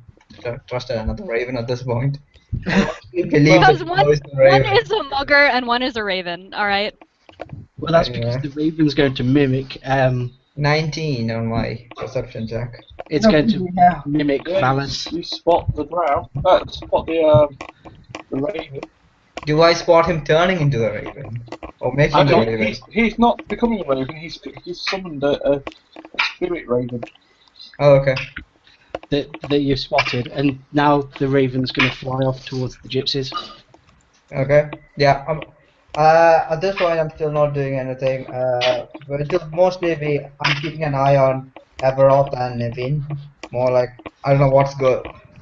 trust another raven at this point. I believe Because the one draw is the raven. is a mugger and one is a raven, alright? Well, that's because the raven's going to mimic. 19 on my perception check. It's going to mimic Malice. You spot the drow. Spot the raven. Do I spot him turning into the raven? Or making the raven? He's not becoming a raven. He's summoned a spirit raven. Oh, okay. That you've spotted, and now the raven's going to fly off towards the gypsies. Okay. Yeah. At this point, I'm still not doing anything. But it'll mostly be I'm keeping an eye on Everoth and Nevin. More like I don't know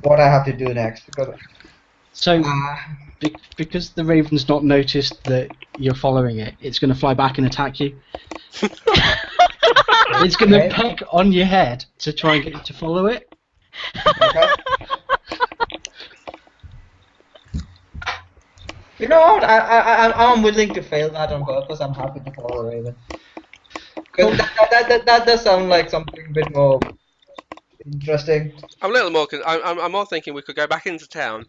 what I have to do next because. So, because the raven's not noticed that you're following it, it's going to fly back and attack you. It's going to peck on your head to try and get you to follow it. Okay. You know what? I'm willing to fail that on purpose. I'm happy to follow Raven. Because that does sound like something a bit more interesting. I'm a little more. I'm more thinking we could go back into town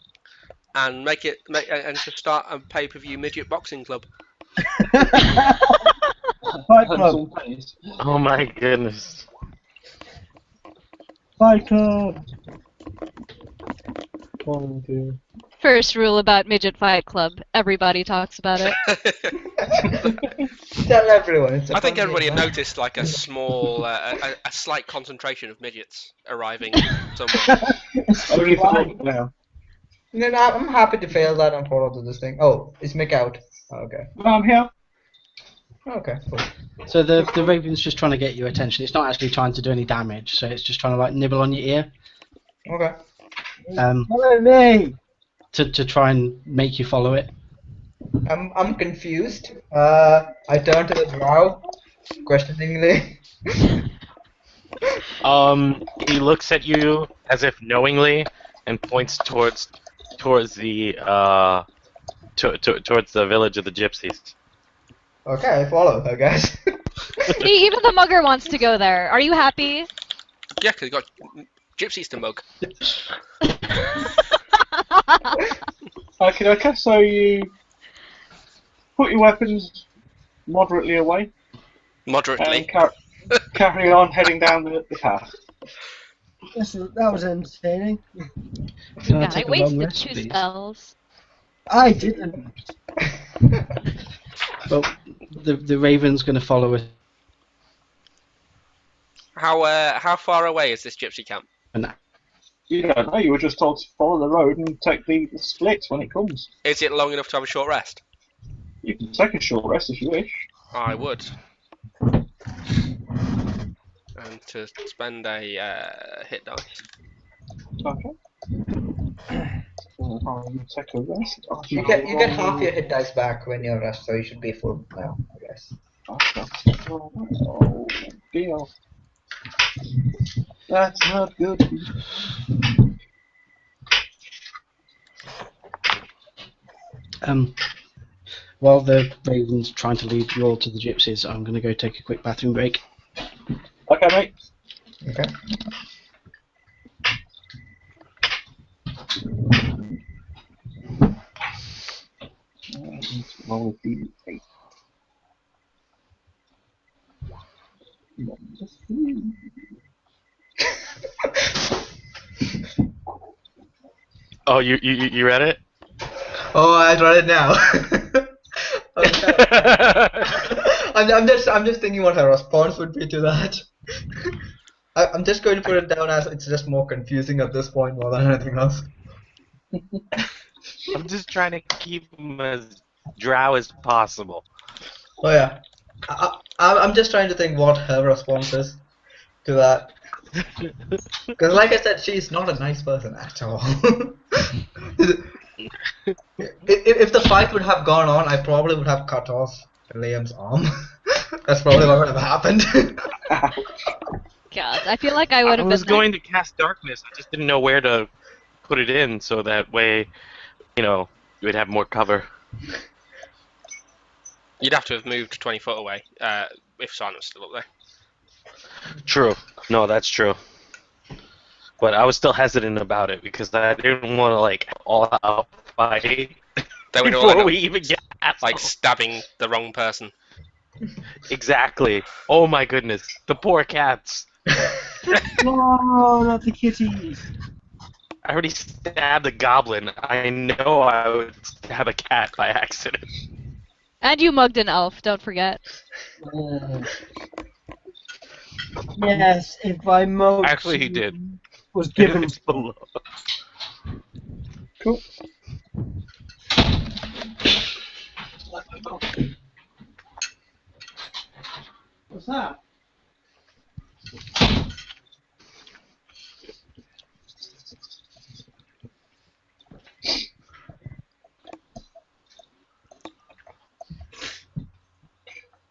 and make and to start a pay-per-view midget boxing club. Fight Club. Oh my goodness. Fight Club. First rule about Midget Fight Club, everybody talks about it. Tell everyone. It's a I think fun everybody game, had huh? noticed like a small, a slight concentration of midgets arriving somewhere. Only for now. No, I'm happy to fail that and follow to this thing. Oh, it's Mick out. Okay. I'm here. Okay, cool. So the raven's just trying to get your attention. It's not actually trying to do any damage, so it's just trying to like nibble on your ear. Okay. Follow me. To try and make you follow it. I'm confused. I turn to the drow, questioningly. He looks at you as if knowingly and points towards the towards the village of the gypsies. Okay, I follow, I guess. See, even the mugger wants to go there. Are you happy? Yeah, because you got gypsies to mug. Okay, so you put your weapons moderately away Moderately. and carry on heading down the path. Yes, that was entertaining. Can I Yeah, I take a long wasted rest, 2 please? spells. I didn't. Well, the raven's going to follow us. How far away is this gypsy camp? And You don't know, you were just told to follow the road and take the split when it comes. Is it long enough to have a short rest? You can take a short rest if you wish. I would. And to spend a hit dice. Okay. Take a rest. You get half your hit dice back when you rest, so you should be full now, I guess. Oh, deal. That's not good. While the raven's trying to lead you all to the gypsies, I'm going to go take a quick bathroom break. Okay, mate. Okay. Roll a d8. Oh, you read it? Oh, I read it now. Okay. I'm just thinking what her response would be to that. I'm just going to put it down as it's just more confusing at this point more than anything else. I'm just trying to keep him as drow as possible. Oh yeah, I'm just trying to think what her response is to that. Because like I said, she's not a nice person at all. if the fight would have gone on, I probably would have cut off Liam's arm. That's probably what would have happened. God, I feel like I would I have was been going to cast darkness. I just didn't know where to put it in, so that way, you would have more cover. You'd have to have moved 20 foot away if Simon was still up there. True. No, that's true. But I was still hesitant about it because I didn't want to all out fight They would all before end we up, even get like stabbing the wrong person. Exactly. Oh my goodness, the poor cats. No, not the kitties. I already stabbed a goblin. I know I would stab a cat by accident. And you mugged an elf, don't forget. Yes, if I most Actually, he did. was given. It's below. Cool. What's that?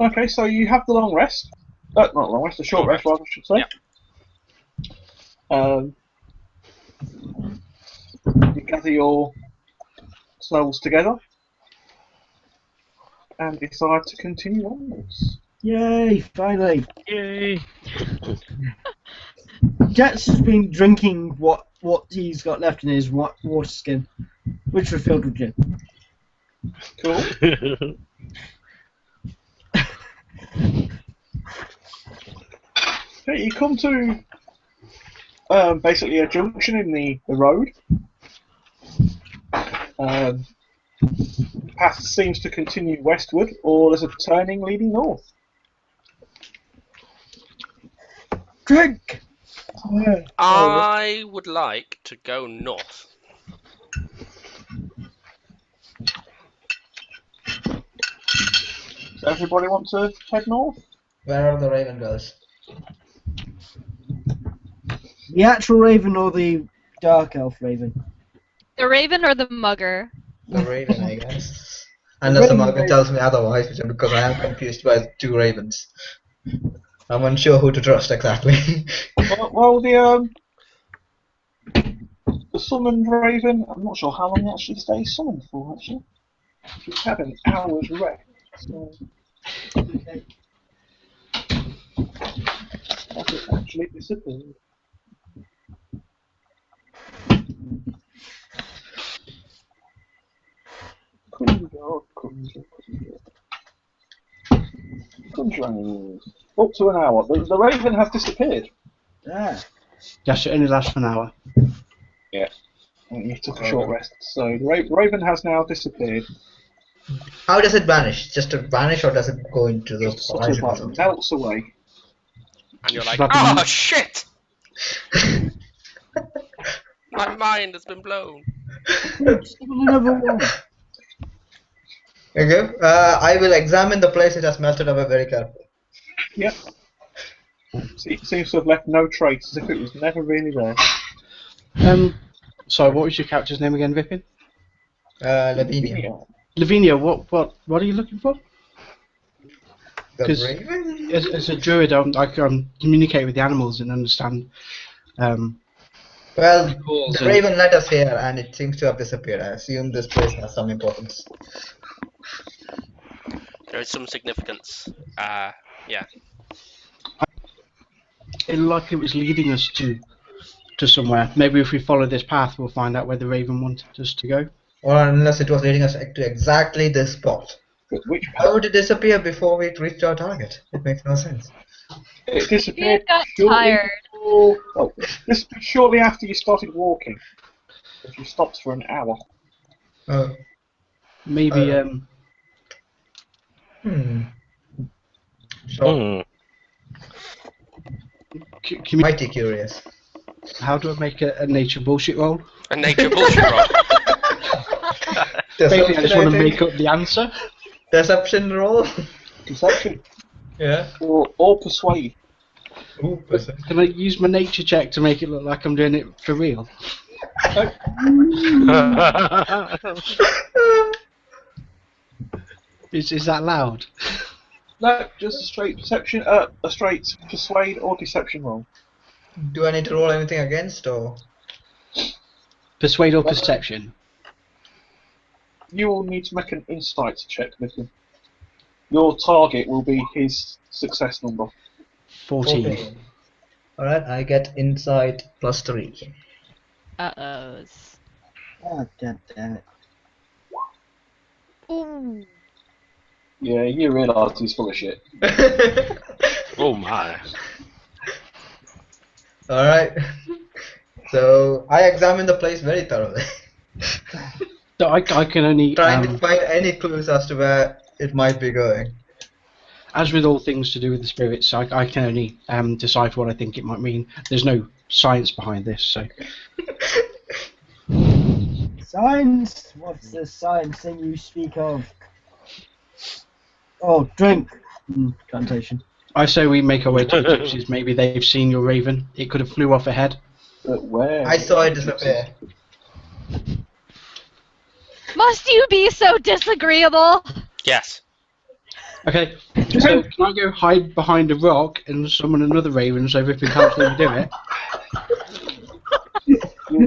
Okay, so you have the long rest. Not long rest, the short rest, rather, I should say. You gather your souls together and decide to continue onwards. Yay! Finally, Yay. Jets has been drinking what he's got left in his water skin, which was filled with gin. Cool. Okay, you come to basically a junction in the road. The path seems to continue westward, or there's a turning leading north. Drink! I would like to go north. Does everybody want to head north? Where are the Raven girls? The actual raven or the dark elf raven? The raven or the mugger? The Raven, I guess. Unless the mugger tells me otherwise, because I am confused by two ravens. I'm unsure who to trust exactly. Well, the summoned raven, I'm not sure how long it actually stays summoned for, actually. She's had an hour's rest, so... That has actually disappeared. Conjuring. Up to an hour. The raven has disappeared. Ah. Yes, it only lasts for an hour. Yeah. And you took a short rest. So the raven has now disappeared. How does it vanish? Just to vanish, or does it go into the Sort horizon or of something? melts away. And you're It's like, like a- oh shit! My mind has been blown. Another one. Okay. I will examine the place it has melted away very carefully. Yep. It seems to have left no trace, as if it was never really there. Sorry, what was your character's name again, Vipin? Lavinia. Lavinia, what are you looking for? The 'Cause Raven? As a druid, I can communicate with the animals and understand. Well, calls the and- Raven led us here, and it seems to have disappeared. I assume this place has some importance. There is some significance. Yeah. It looked like it was leading us to somewhere. Maybe if we follow this path, we'll find out where the raven wanted us to go. Or unless it was leading us to exactly this spot. But which How would it disappear before we reached our target? It makes no sense. it He disappeared got shortly tired. before- oh, this shortly after you started walking. If you stopped for an hour. Oh. Maybe Hmm. Sure. Mighty curious. How do I make a nature bullshit roll? A nature bullshit roll. Basically, I just want to think. make up the answer. Deception roll. Deception Yeah. or persuade. Ooh, Can I use my nature check to make it look like I'm doing it for real? Is that loud? No, just a straight perception. A straight persuade or deception roll. Do I need to roll anything against or? Persuade or perception? You will need to make an insight check with him. Your target will be his success number. 14. Alright, I get insight +3. Uh-oh. Oh, damn it. Ooh. Yeah, you realise he's full of shit. Oh my. Alright. So, I examine the place very thoroughly. So I can only, Trying to find any clues as to where it might be going. as with all things to do with the spirits, I can only decipher what I think it might mean. There's no science behind this, so. Science? What's the science thing you speak of? Oh, drink. Plantation. I say we make our way to the gypsies. Maybe they've seen your raven. It could have flew off ahead. But where? I saw it disappear. Must you be so disagreeable? Yes. Okay, so can I go hide behind a rock and summon another raven so Ripon can't see me do it?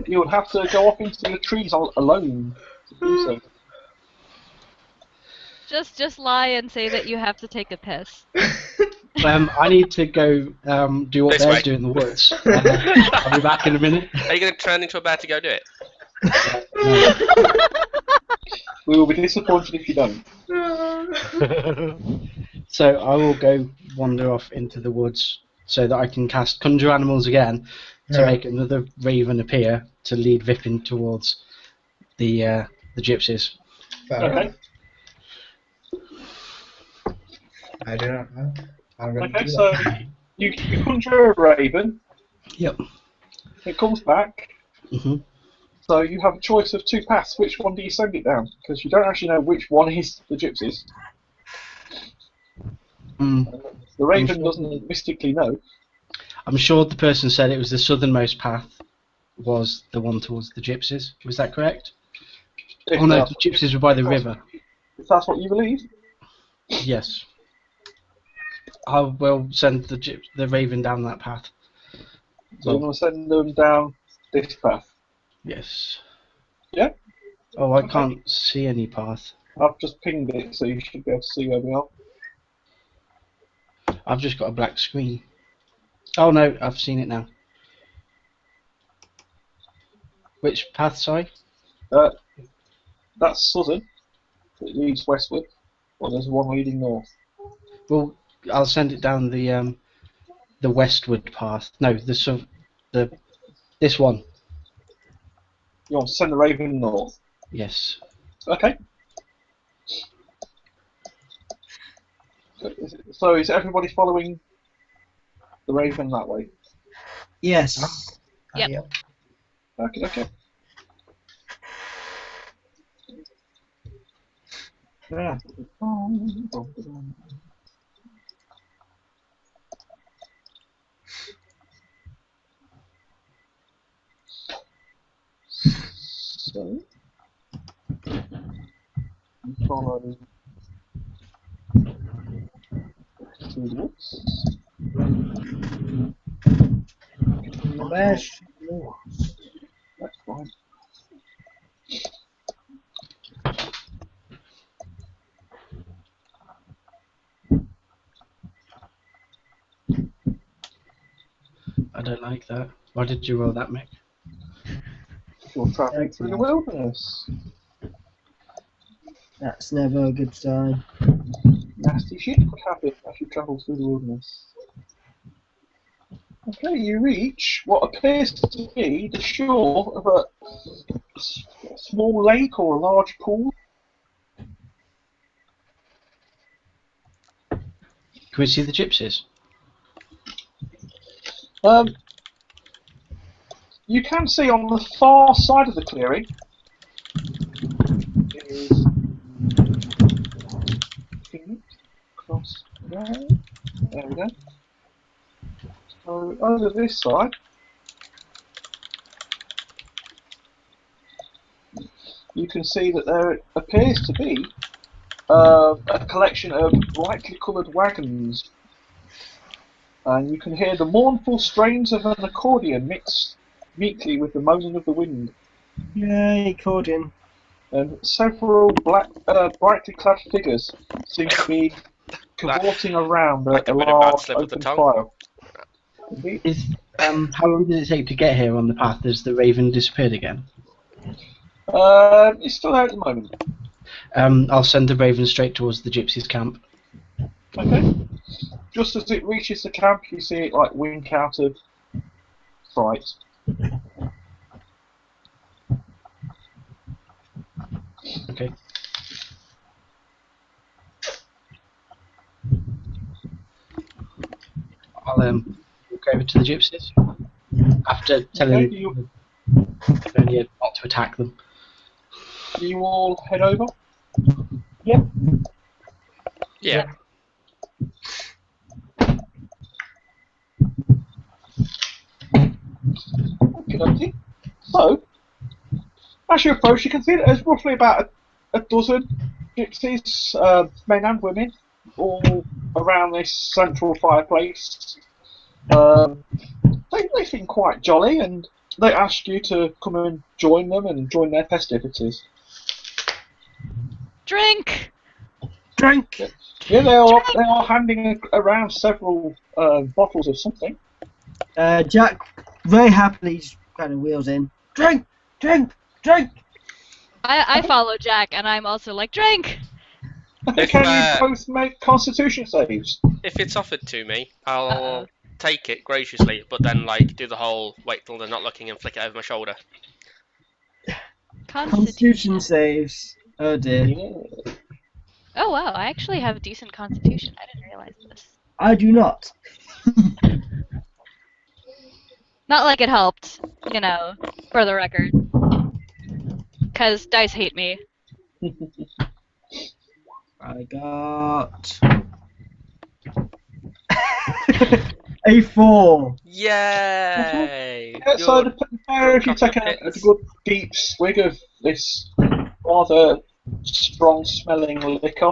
You would have to go off into the trees alone to do so. Just lie and say that you have to take a piss. I need to go do what This they're way. doing in the woods. I'll be back in a minute. Are you going to turn into a bear to go do it? We will be disappointed if you don't. So I will go wander off into the woods so that I can cast Conjure Animals again to Yeah. make another raven appear to lead Vipin towards the gypsies. Okay. I do not know. I'm going to Okay, do so that. you conjure a raven. Yep. It comes back. hmm So you have a choice of two paths. Which one do you send it down? Because you don't actually know which one is the gypsies. The raven doesn't mystically know. I'm sure the person said it was the southernmost path was the one towards the gypsies. Was that correct? If Oh no, that's- the gypsies were by the river. If that's what you believe. Yes. I will send the raven down that path. So you're going to send them down this path. Yes. Yeah? Oh, I can't see any path. I've just pinged it, so you should be able to see where we are. I've just got a black screen. Oh no, I've seen it now. Which path, sorry? That's southern. It leads westward. Or there's one leading north. Well, I'll send it down the westward path. No, this one. You want to send the raven north. Yes. Okay. So is everybody following the raven that way? Yes. Yep. Yep. Okay, okay. Yeah. So, you follow through the woods. Where's That's fine. I don't like that. Why did you roll that, Mick? You're travelling through the wilderness. That's never a good sign. Nasty shit could happen as you travel through the wilderness. Okay, you reach what appears to be the shore of a small lake or a large pool. Can we see the gypsies? You can see on the far side of the clearing is across there. There we go. So over this side, you can see that there appears to be a collection of brightly coloured wagons, and you can hear the mournful strains of an accordion mixed meekly with the moaning of the wind. Yay, accordion. And several black, brightly clad figures seem to be cavorting around like a a bit of bad large slip of the open tongue. fire. Indeed. Is how long does it take to get here on the path? Has the raven disappeared again? It's still there at the moment. I'll send the raven straight towards the gypsies' camp. Okay. Just as it reaches the camp, you see it like wink out of sight. Okay. I'll walk over to the gypsies after telling Okay, Vernier not to attack them. you all head over? Yep. Yeah. Okay. So, as you approach, you can see that there's roughly about a dozen gypsies, men and women, all around this central fireplace. They seem quite jolly, and they ask you to come and join them and join their festivities. Drink! Drink! Yeah, they are handing around several bottles of something. Jack very happily just kind of wheels in. Drink! Drink! Drink! I follow Jack, and I'm also like, drink! Can you both make Constitution saves? If it's offered to me, I'll take it graciously, but then like do the whole wait till they're not looking and flick it over my shoulder. Constitution saves. Oh dear. Yeah. Oh wow, I actually have a decent constitution. I didn't realize this. I do not. Not like it helped, you know, for the record. Because dice hate me. I got a 4. Yay! Yeah, so the pair of you take a good deep swig of this rather strong smelling liquor,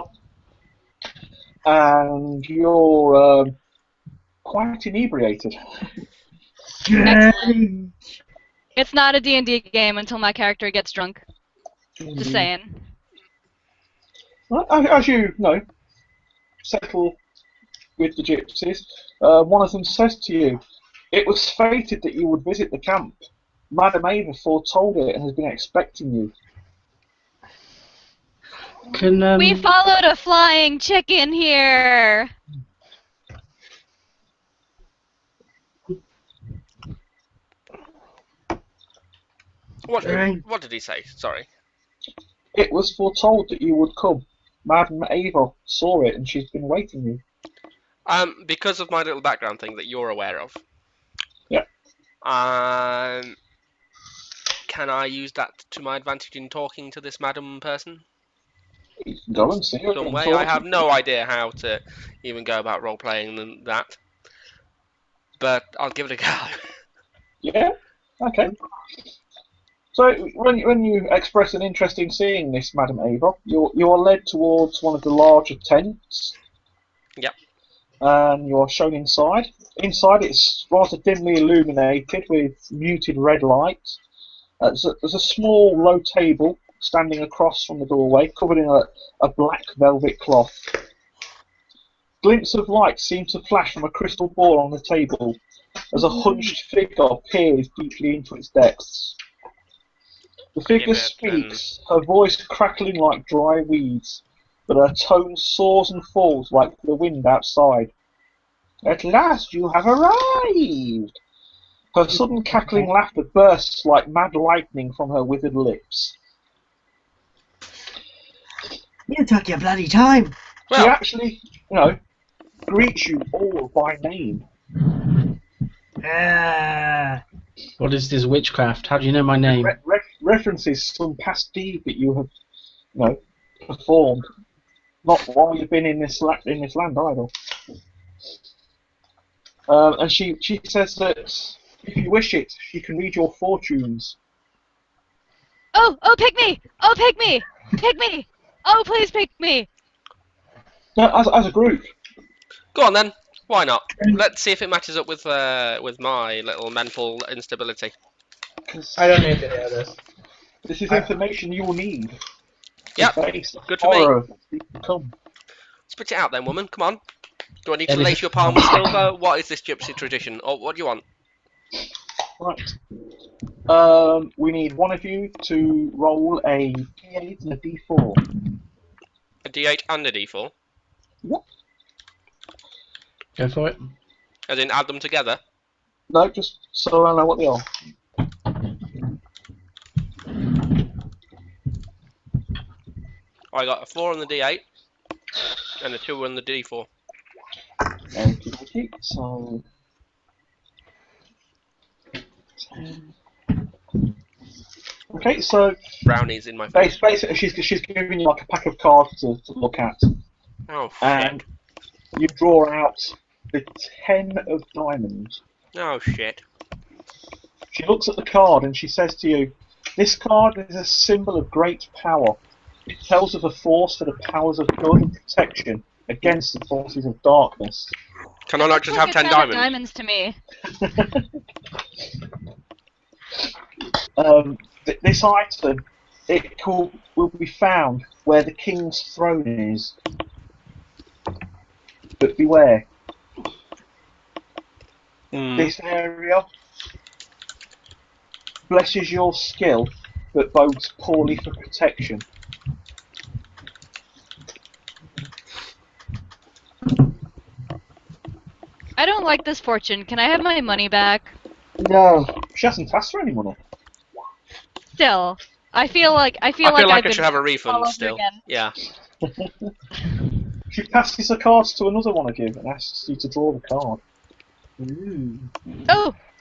and you're quite inebriated. Excellent. It's not a D&D game until my character gets drunk. Just saying. Well, as you know, settle with the gypsies, one of them says to you, "It was fated that you would visit the camp. Madam Ava foretold it and has been expecting you." Can We followed a flying chicken here! What did he say? Sorry. It was foretold that you would come. Madam Ava saw it and she's been waiting you. Because of my little background thing that you're aware of. Yeah. Can I use that to my advantage in talking to this madam person? You can go and see her. Some way. I have no idea how to even go about role playing than that. But I'll give it a go. Yeah. Okay. So when you express an interest in seeing this Madam Ava, you are led towards one of the larger tents. Yep. And you are shown inside. Inside it's rather dimly illuminated with muted red light. There's a small low table standing across from the doorway, covered in a black velvet cloth. Glints of light seem to flash from a crystal ball on the table as a hunched figure peers deeply into its depths. The figure speaks, her voice crackling like dry weeds, but her tone soars and falls like the wind outside. "At last you have arrived!" Her sudden cackling laughter bursts like mad lightning from her withered lips. You took your bloody time. She actually, greets you all by name. What is this witchcraft? How do you know my name? References some past deed that you have, performed. Not while you've been in this land either. And she says that if you wish it, she can read your fortunes. Oh, pick me! Oh, pick me! Pick me! Oh, please pick me! No, as a group. Go on then. Why not? Let's see if it matches up with my little mental instability. I don't need to hear this. This is information you will need. Yep. Face Good for me. horror that become. Spit it out then, woman. Come on. Do I need to lace your palm with silver? What is this gypsy tradition? Or what do you want? Right. We need one of you to roll a D8 and a D4. A D8 and a D4? Yep. Go for it. As in add them together? No, just so I know what they are. I got a 4 on the D8 and a 2 on the D4. Okay, so 10. Okay, so Brownies in my face. basically she's giving you like a pack of cards to look at, Oh shit. and you draw out the 10 of diamonds. Oh shit. She looks at the card and she says to you, "This card is a symbol of great power. It tells of a force for the powers of good and protection against the forces of darkness." Can I not just have 10 diamonds? To me. This item, will be found where the king's throne is. But beware. This area blesses your skill, but bodes poorly for protection. I don't like this fortune. Can I have my money back? No. She hasn't asked for any money. Still, I feel like I should have a refund still. Again. Yeah. She passes the cards to another one of you and asks you to draw the card. Ooh.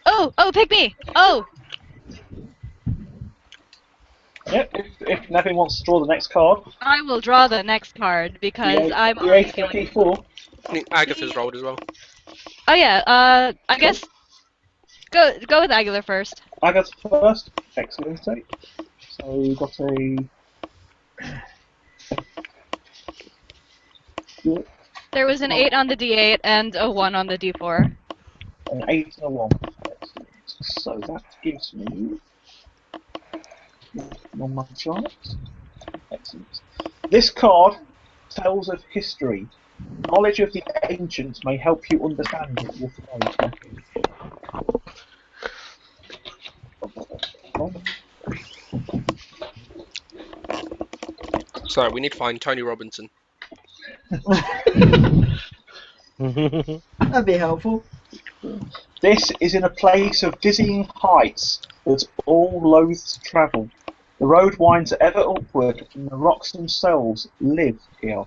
Oh, pick me! Oh! Yep, if Nevin wants to draw the next card. I will draw the next card because I'm the already 8 feeling... D4. I think Agatha's rolled as well. Oh yeah, I guess... Go with Aguilar first. Agatha first. Excellent. So we've got a... There was an 8 on the D8 and a 1 on the D4. An 8 and a 1. Excellent. So that gives me... on my chart. Excellent. This card tells of history. Knowledge of the ancients may help you understand your future. Sorry, we need to find Tony Robinson. That'd be helpful. This is in a place of dizzying heights that all loathe to travel. The road winds ever upward, and the rocks themselves live here.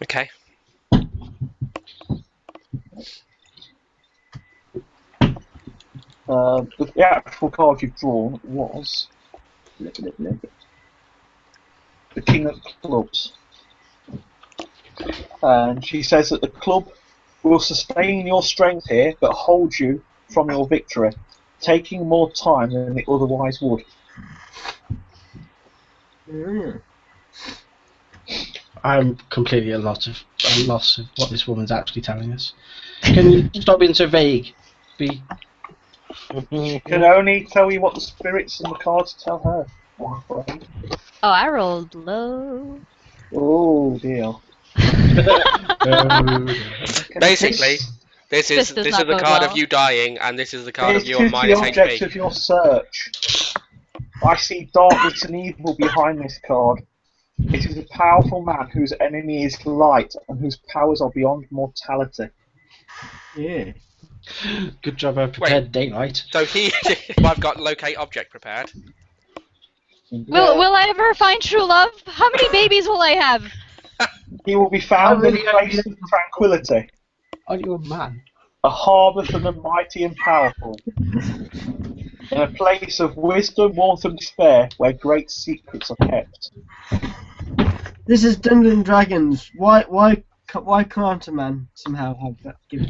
Okay. The actual card you've drawn was the King of Clubs. And she says that the club will sustain your strength here, but hold you from your victory, taking more time than it otherwise would. I'm completely at a loss of what this woman's actually telling us. Can you stop being so vague? She can only tell you what the spirits and the cards tell her. I'm afraid. Oh, I rolled low. Oh dear. Basically, this is does the not bode card well. of you dying, and this is the card of This your is the minus object HP. of your search. I see darkness and evil behind this card. It is a powerful man whose enemy is light and whose powers are beyond mortality. Yeah. Good job I prepared daylight. So I've got locate object prepared. Will I ever find true love? How many babies will I have? He will be found in a place of tranquility. Are you a man? A harbour for the mighty and powerful. In a place of wisdom, warmth, and despair, where great secrets are kept. This is Dungeons and Dragons. Why can't a man somehow have that? Give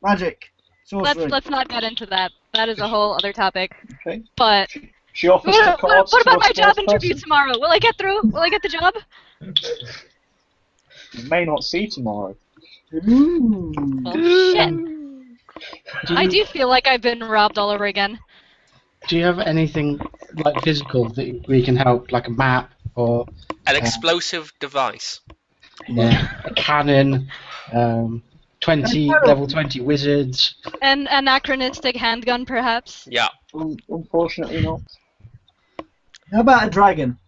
magic, sorcery. Let's not get into that. That is a whole other topic. Okay. But She offers the cards what to about a my job small interview person. tomorrow? Will I get through? Will I get the job? You may not see tomorrow. Ooh. Oh shit! I do feel like I've been robbed all over again. Do you have anything like physical that we can help, like a map or An explosive device. a cannon? 20 level 20 wizards. An anachronistic handgun, perhaps. Yeah. Unfortunately not. How about a dragon?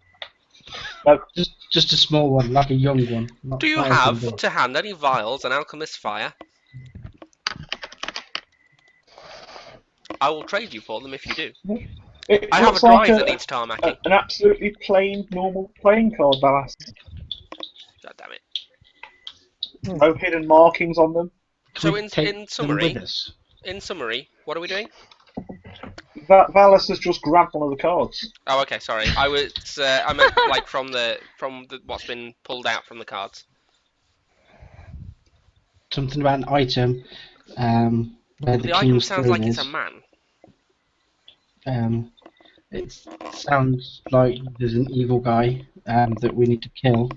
Just a small one, like a young one. Do you have to hand any vials and alchemist fire? I will trade you for them if you do. It I have a looks drive like that needs tarmacking. an absolutely plain, normal playing card, Valas. God damn it. No hidden markings on them. So we in take them summary, with us? what are we doing? Valas has just grabbed one of the cards. Oh, okay, sorry. I meant like from the what's been pulled out from the cards. Something about an item where the The item king's sounds throne like it's is. a man. It sounds like there's an evil guy that we need to kill.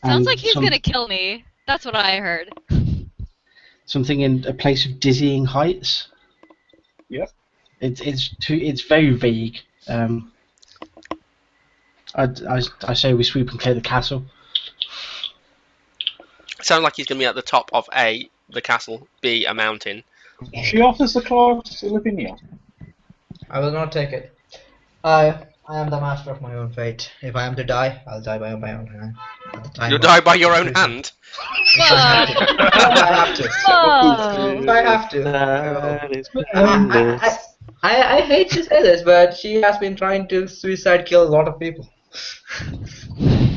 Sounds And like he's gonna kill me. That's what I heard. something in a place of dizzying heights. Yep. It's very vague. I say we sweep and clear the castle. Sounds like he's going to be at the top of A, the castle, B, a mountain. She offers the cards to Lavinia. I will not take it. I am the master of my own fate. If I am to die, I'll die by my own hand. At the time You'll of- die by your own hand. If I have to. Oh. If I have to. That is I hate to say this, but she has been trying to suicide kill a lot of people.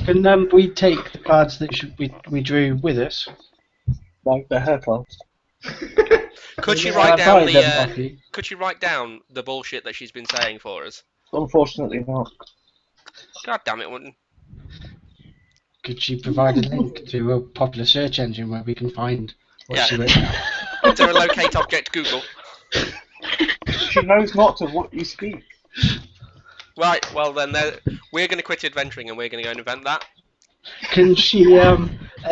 Can we take the cards that we drew with us? Like the hair cards. Could she I'll write down buy them off you. Could she write down the bullshit that she's been saying for us? Unfortunately not. God damn it! Wouldn't. Could she provide a link to a popular search engine where we can find what Yeah. she wrote down? Is there a locate object Google? She knows not of what you speak. Right. Well then, we're going to quit adventuring and we're going to go and invent that. Can she at And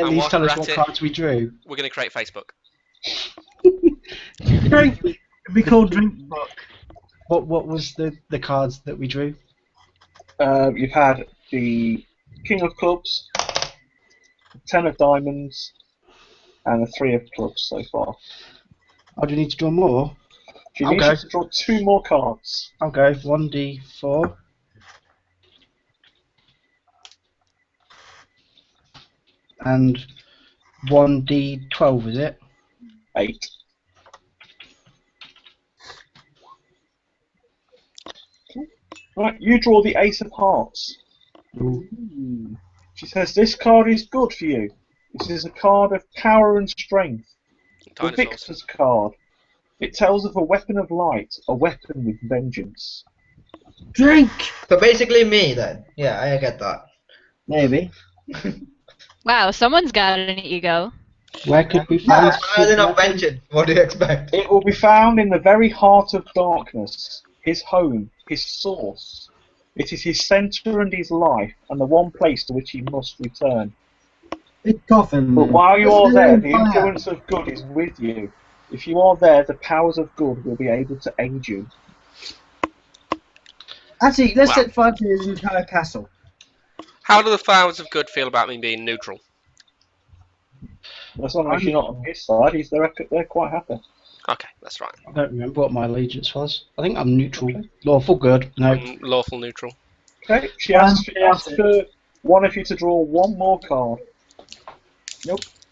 least whilst tell we're us at what it- cards we drew? We're going to create Facebook. Drink. It'd be called Drink Book. What was the cards that we drew? You've had the King of Clubs, 10 of Diamonds, and the 3 of Clubs so far. Oh, do you need to draw more? She needs Okay. you to draw 2 more cards. I'll go 1d4. And 1d12, is it? 8. Right, you draw the Ace of Hearts. She says, this card is good for you. This is a card of power and strength. The Dinosaurs. Victor's card. It tells of a weapon of light, a weapon with vengeance. Drink. So basically me then. Yeah, I get that. Maybe. Wow, someone's got an ego. Where could we find? Island of Vengeance. What do you expect? It will be found in the very heart of darkness, his home, his source. It is his centre and his life, and the one place to which he must return. Big coffin. But then. while you are there, the Fire. influence of good is with you. If you are there, the powers of good will be able to aid you. Actually, let's Wow. set fire to his entire castle. How do the flowers of good feel about me being neutral? As long as you're not on his side, they're quite happy. Okay, that's right. I don't remember what my allegiance was. I think I'm neutral. Lawful good. No. I'm lawful neutral. Okay, she asks for one of you to draw one more card.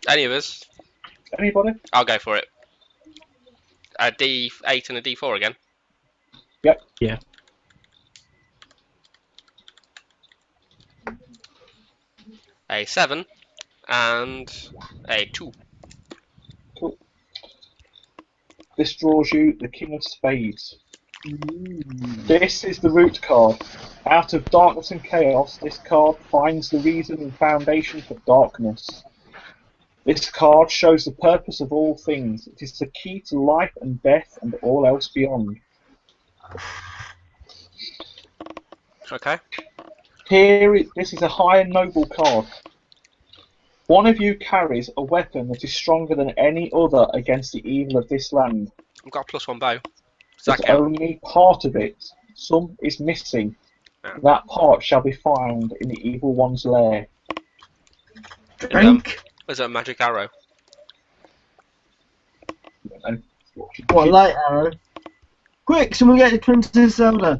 Any of us? Anybody? I'll go for it. A D8 and a D4 again. Yep. Yeah. A 7 and a 2. Cool. this draws you the King of Spades. This is the root card. Out of darkness and chaos, this card finds the reason and foundation for darkness. This card shows the purpose of all things. It is the key to life and death and all else beyond. Okay. This is a high and noble card. One of you carries a weapon that is stronger than any other against the evil of this land. I've got a +1 bow. Does that But count? only part of it. Some is missing. Yeah. That part shall be found in the evil one's lair. Drink. Is it a magic arrow? And What, light arrow? Quick, someone get the Princess Zelda.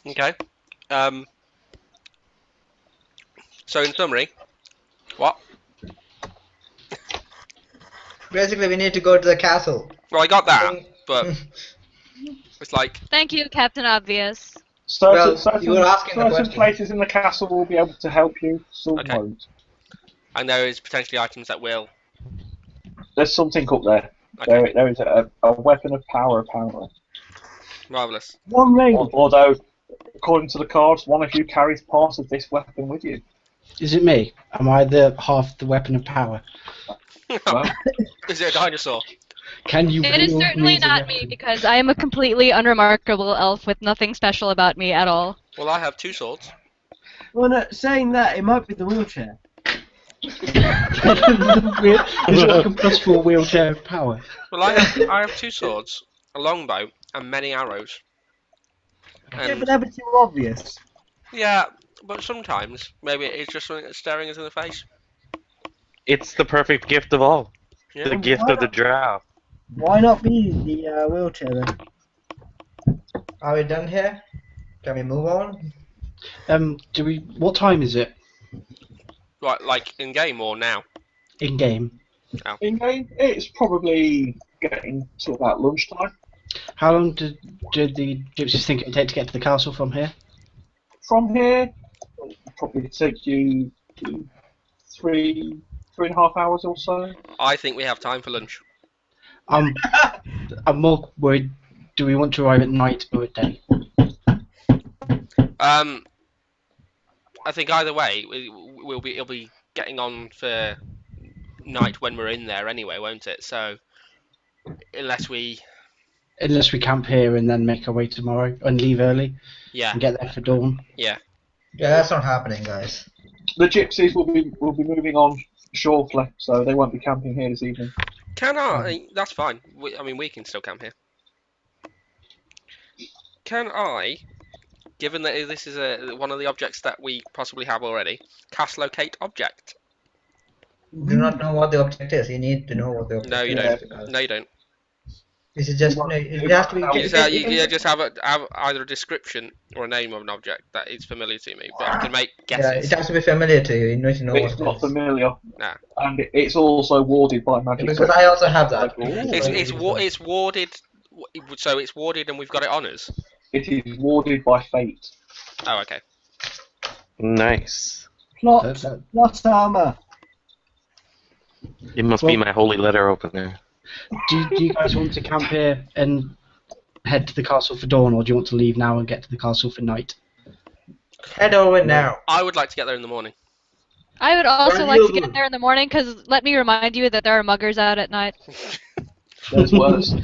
Okay. So in summary, what? Basically, we need to go to the castle. Well, I got that, but it's like Thank you, Captain Obvious. certain, Well, you were asking the certain question. places in the castle will be able to help you, some Okay. won't. and there is potentially items that will. There's something up there. Okay. There is a weapon of power, apparently. Marvelous. One ring. Although, according to the cards, one of you carries part of this weapon with you. Is it me? Am I the half the weapon of power? Well, Is it a dinosaur? Can you? It is wield certainly as a not weapon? me because I am a completely unremarkable elf with nothing special about me at all. Well, I have 2 swords. Well, no, saying that, it might be the wheelchair. Is it like a +4 wheelchair of power? Well, I have 2 swords, a longbow, and many arrows. Yeah, And but they're too obvious. yeah, but sometimes maybe it's just something that's staring us in the face. It's the perfect gift of all. Yeah. The gift of the drow. Why not be the wheelchair then? Are we done here? Can we move on? Do we? What time is it Right, like in game or now? in game? in game, it's probably getting to about lunchtime. How long did the gypsies think it would take to get to the castle from here? From here, it'll probably take you 3.5 hours or so. I think we have time for lunch. I'm more worried. Do we want to arrive at night or at day? I think either way, it'll be getting on for night when we're in there anyway, won't it? So unless we, Unless we camp here and then make our way tomorrow and leave early yeah, and get there for dawn. yeah. Yeah, that's not happening, guys. The gypsies will be moving on shortly, so they won't be camping here this evening. Can I? That's fine. I mean, we can still camp here. Can I, given that this is one of the objects that we possibly have already, cast locate object? Do not know what the object is. You need to know what the object No, you is. don't. No, you don't. This is just no, it has to be. You just have either a description or a name of an object that is familiar to me, but I can make Yeah, guesses. it has to be familiar to you. You need to know It's what not it is. familiar, Nah. and it's also warded by magic. Because I also have that. It's warded. So it's warded, and we've got it on us. It is warded by fate. Oh, okay. Nice. Plot armor. It must be my holy letter opener. Do you guys want to camp here and head to the castle for dawn, or do you want to leave now and get to the castle for night? Head over now. I would like to get there in the morning. I would also Well, like to you- get there in the morning because let me remind you that there are muggers out at night. There's worse.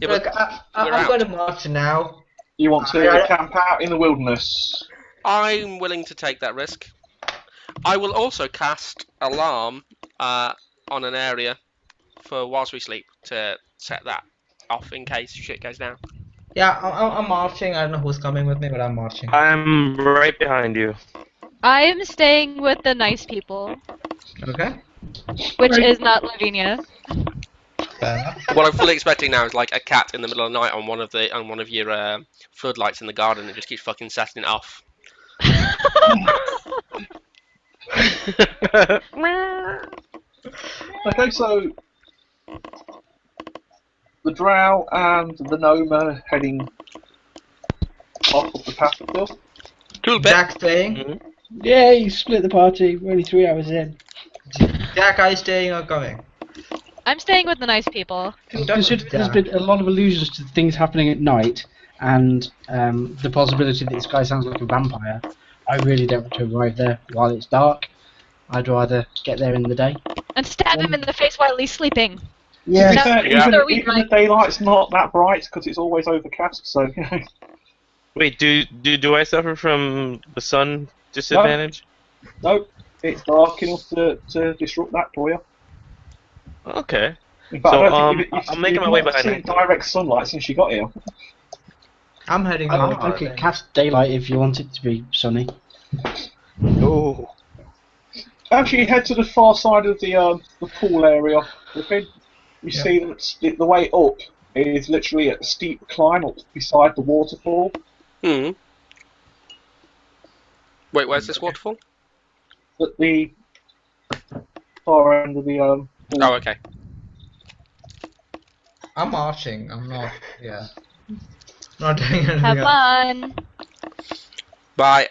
Yeah, Look, but I'm we're out. going to march now. You want to I- camp out in the wilderness. I'm willing to take that risk. I will also cast alarm on an area for whilst we sleep to set that off in case shit goes down. Yeah, I'm marching. I don't know who's coming with me, but I'm marching. I'm right behind you. I am staying with the nice people, Okay. which is not Lavinia. Fair enough. What I'm fully expecting now is like a cat in the middle of the night on one of your floodlights in the garden and just keeps fucking setting it off. Okay, so the drow and the gnome are heading off of the path of death. Cool bit. Jack staying. Yay! Split the party. We're only 3 hours in. Jack, are you staying or coming? I'm staying with the nice people. Consider there's been a lot of allusions to things happening at night, and the possibility that this guy sounds like a vampire. I really don't want to arrive there while it's dark. I'd rather get there in the day. And stab him in the face while he's sleeping. Yeah. To be fair, Yeah. even the daylight's not that bright because it's always overcast. So Wait, do I suffer from the sun disadvantage? no, it's dark enough to disrupt that for you. Okay. In fact, So, I don't think I'm making my way not behind seen it. direct sunlight since you got here. I'm heading I over. could cast daylight if you want it to be sunny. Oh. Actually, head to the far side of the pool area. Griffin. You see that the way up is literally a steep climb up beside the waterfall. Hmm. Wait, where's this waterfall? At the far end of the pool. Oh, okay. I'm marching. I'm not. Yeah. Not doing anything Have else. fun. Bye.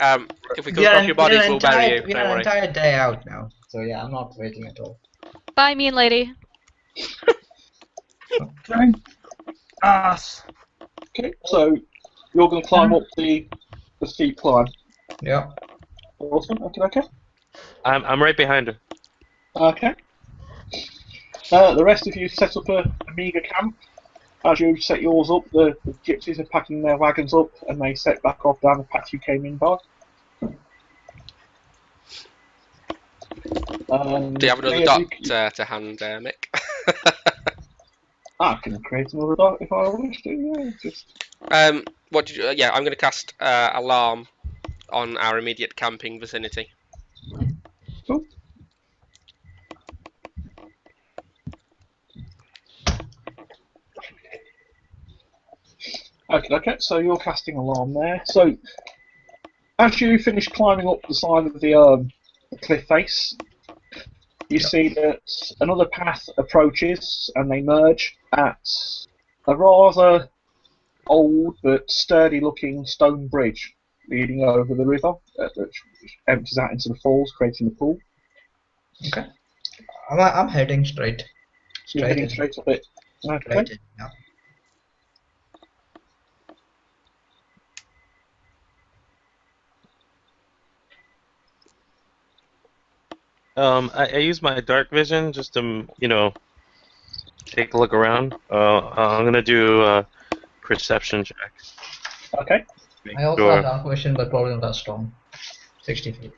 If we come across your bodies, we'll bury you. We're Don't an worry. entire day out now. So yeah, I'm not waiting at all. Bye, mean lady. Okay. Ass. Okay, so you're going to climb up the steep climb. Yeah. Awesome. Okay. I'm right behind her. Okay. The rest of you set up a meagre camp. As you set yours up, the gypsies are packing their wagons up and they set back off down the path you came in by. Do you have another dot to hand, Mick? I can create another dot if I wish to, yeah. Just... What did you? Yeah, I'm going to cast alarm on our immediate camping vicinity. Cool. Okay, so you're casting alarm there. So, as you finish climbing up the side of the cliff face, you see that another path approaches and they merge at a rather old but sturdy looking stone bridge leading over the river that empties out into the falls, creating the pool. Okay. I'm heading straight. So you're heading straight up it. Okay. Straight in, yeah. I use my dark vision just to, take a look around. I'm gonna do a perception check. Okay. Make I also sure. have dark vision, but probably not that strong. 60 feet.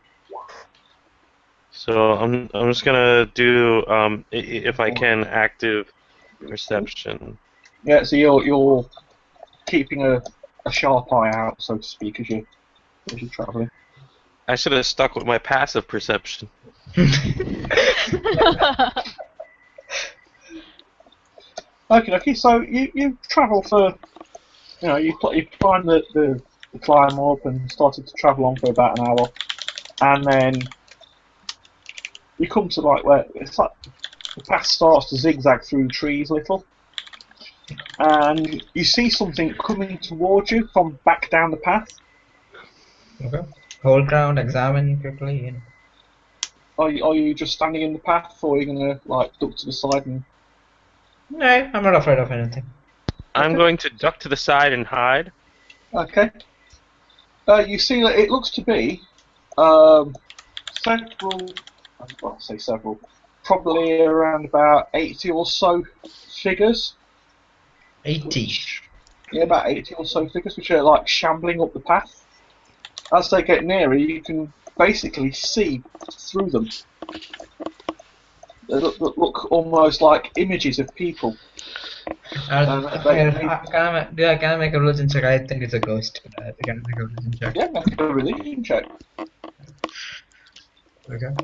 So I'm just gonna do if I can active perception. Yeah, so you're keeping a sharp eye out, so to speak, as you're travelling. I should have stuck with my passive perception. Okay, so you travel for, you climb the climb up and started to travel on for about an hour, and then you come to where it's like the path starts to zigzag through trees a little, and you see something coming towards you from back down the path. Okay. Hold ground, examine quickly. Are you just standing in the path, or are you gonna duck to the side and? No, I'm not afraid of anything. I'm going to duck to the side and hide. Okay. You see that it looks to be several, probably around about 80 or so figures. 80. Yeah, about 80 or so figures, which are shambling up the path. As they get nearer, you can basically see through them. They look almost like images of people. Can I make a religion check? I think it's a ghost. Can I make a religion check? Yeah, make a religion check. Okay.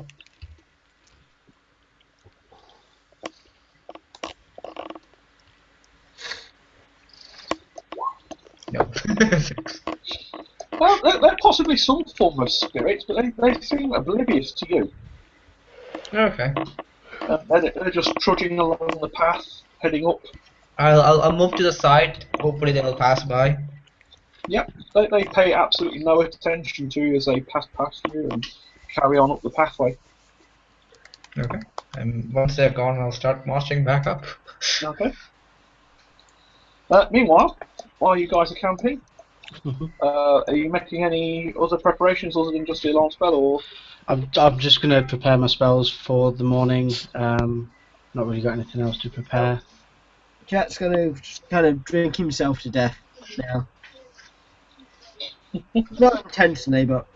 No. Well, they're possibly some form of spirits, but they seem oblivious to you. Okay. They're just trudging along the path, heading up. I'll move to the side. Hopefully they will pass by. Yep, they pay absolutely no attention to you as they pass past you and carry on up the pathway. Okay. And once they're gone, I'll start marching back up. Okay. Meanwhile, while you guys are camping, are you making any other preparations other than just the alarm spell, or? I'm just going to prepare my spells for the morning. Not really got anything else to prepare. Jack's going to just kind of drink himself to death now. Not intentionally, but...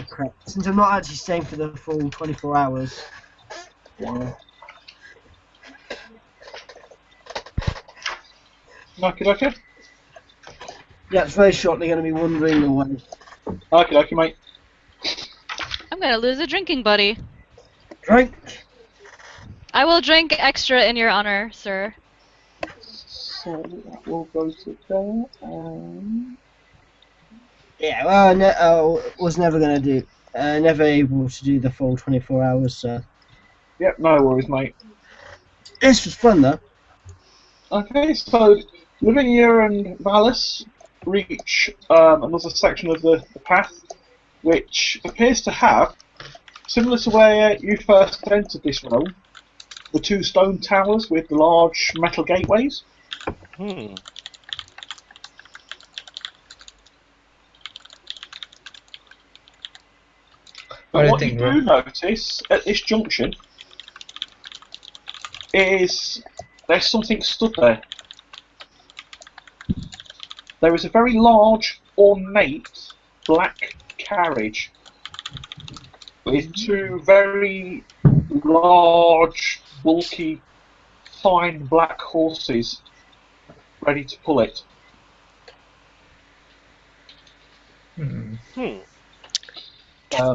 crap. Since I'm not actually staying for the full 24 hours. Okay. Yeah, it's very shortly going to be wandering away. Okay, mate. I'm gonna lose a drinking buddy. Drink! I will drink extra in your honor, sir. So we'll go to there. Yeah, well, I was never going to do... never able to do the full 24 hours, so... Yep, no worries, mate. This was fun, though. Okay, so Lavinia and Valis reach another section of the path, which appears to have, similar to where you first entered this realm, the two stone towers with the large metal gateways. Hmm. But what you do notice at this junction is there's something stood there. There is a very large, ornate, black carriage with two very large, bulky, fine black horses ready to pull it.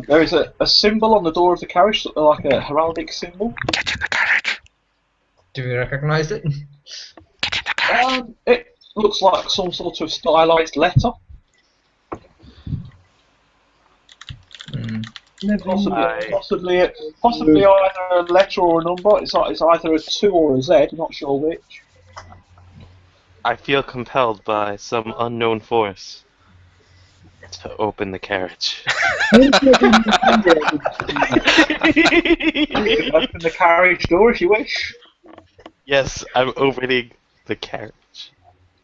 There is a symbol on the door of the carriage, like a heraldic symbol. Get in the carriage. Do we recognize it? It looks like some sort of stylized letter. Possibly either a letter or a number. It's either a 2 or a Z, not sure which. I feel compelled by some unknown force to open the carriage. Open the carriage door if you wish. Yes, I'm opening the carriage.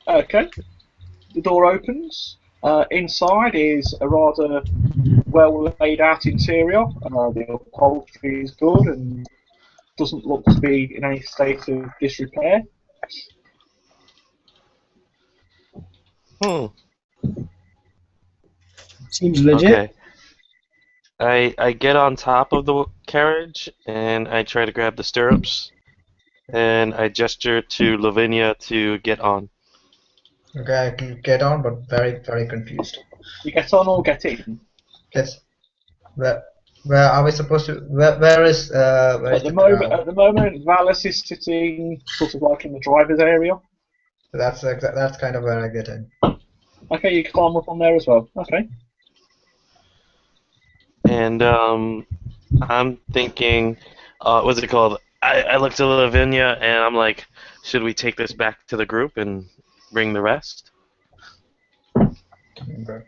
Okay. The door opens. Inside is a rather well laid out interior. The upholstery is good and doesn't look to be in any state of disrepair. Seems legit. Okay. I get on top of the carriage and I try to grab the stirrups and I gesture to Lavinia to get on. Okay, I can get on, but very, very confused. You get on or get in? Yes. Where are we supposed to? Where is at the moment, Valis is sitting sort of like in the driver's area. That's kind of where I get in. Okay, you climb up on there as well. Okay. And I'm thinking, what's it called? I look to Lavinia and I'm like, should we take this back to the group and bring the rest? Okay.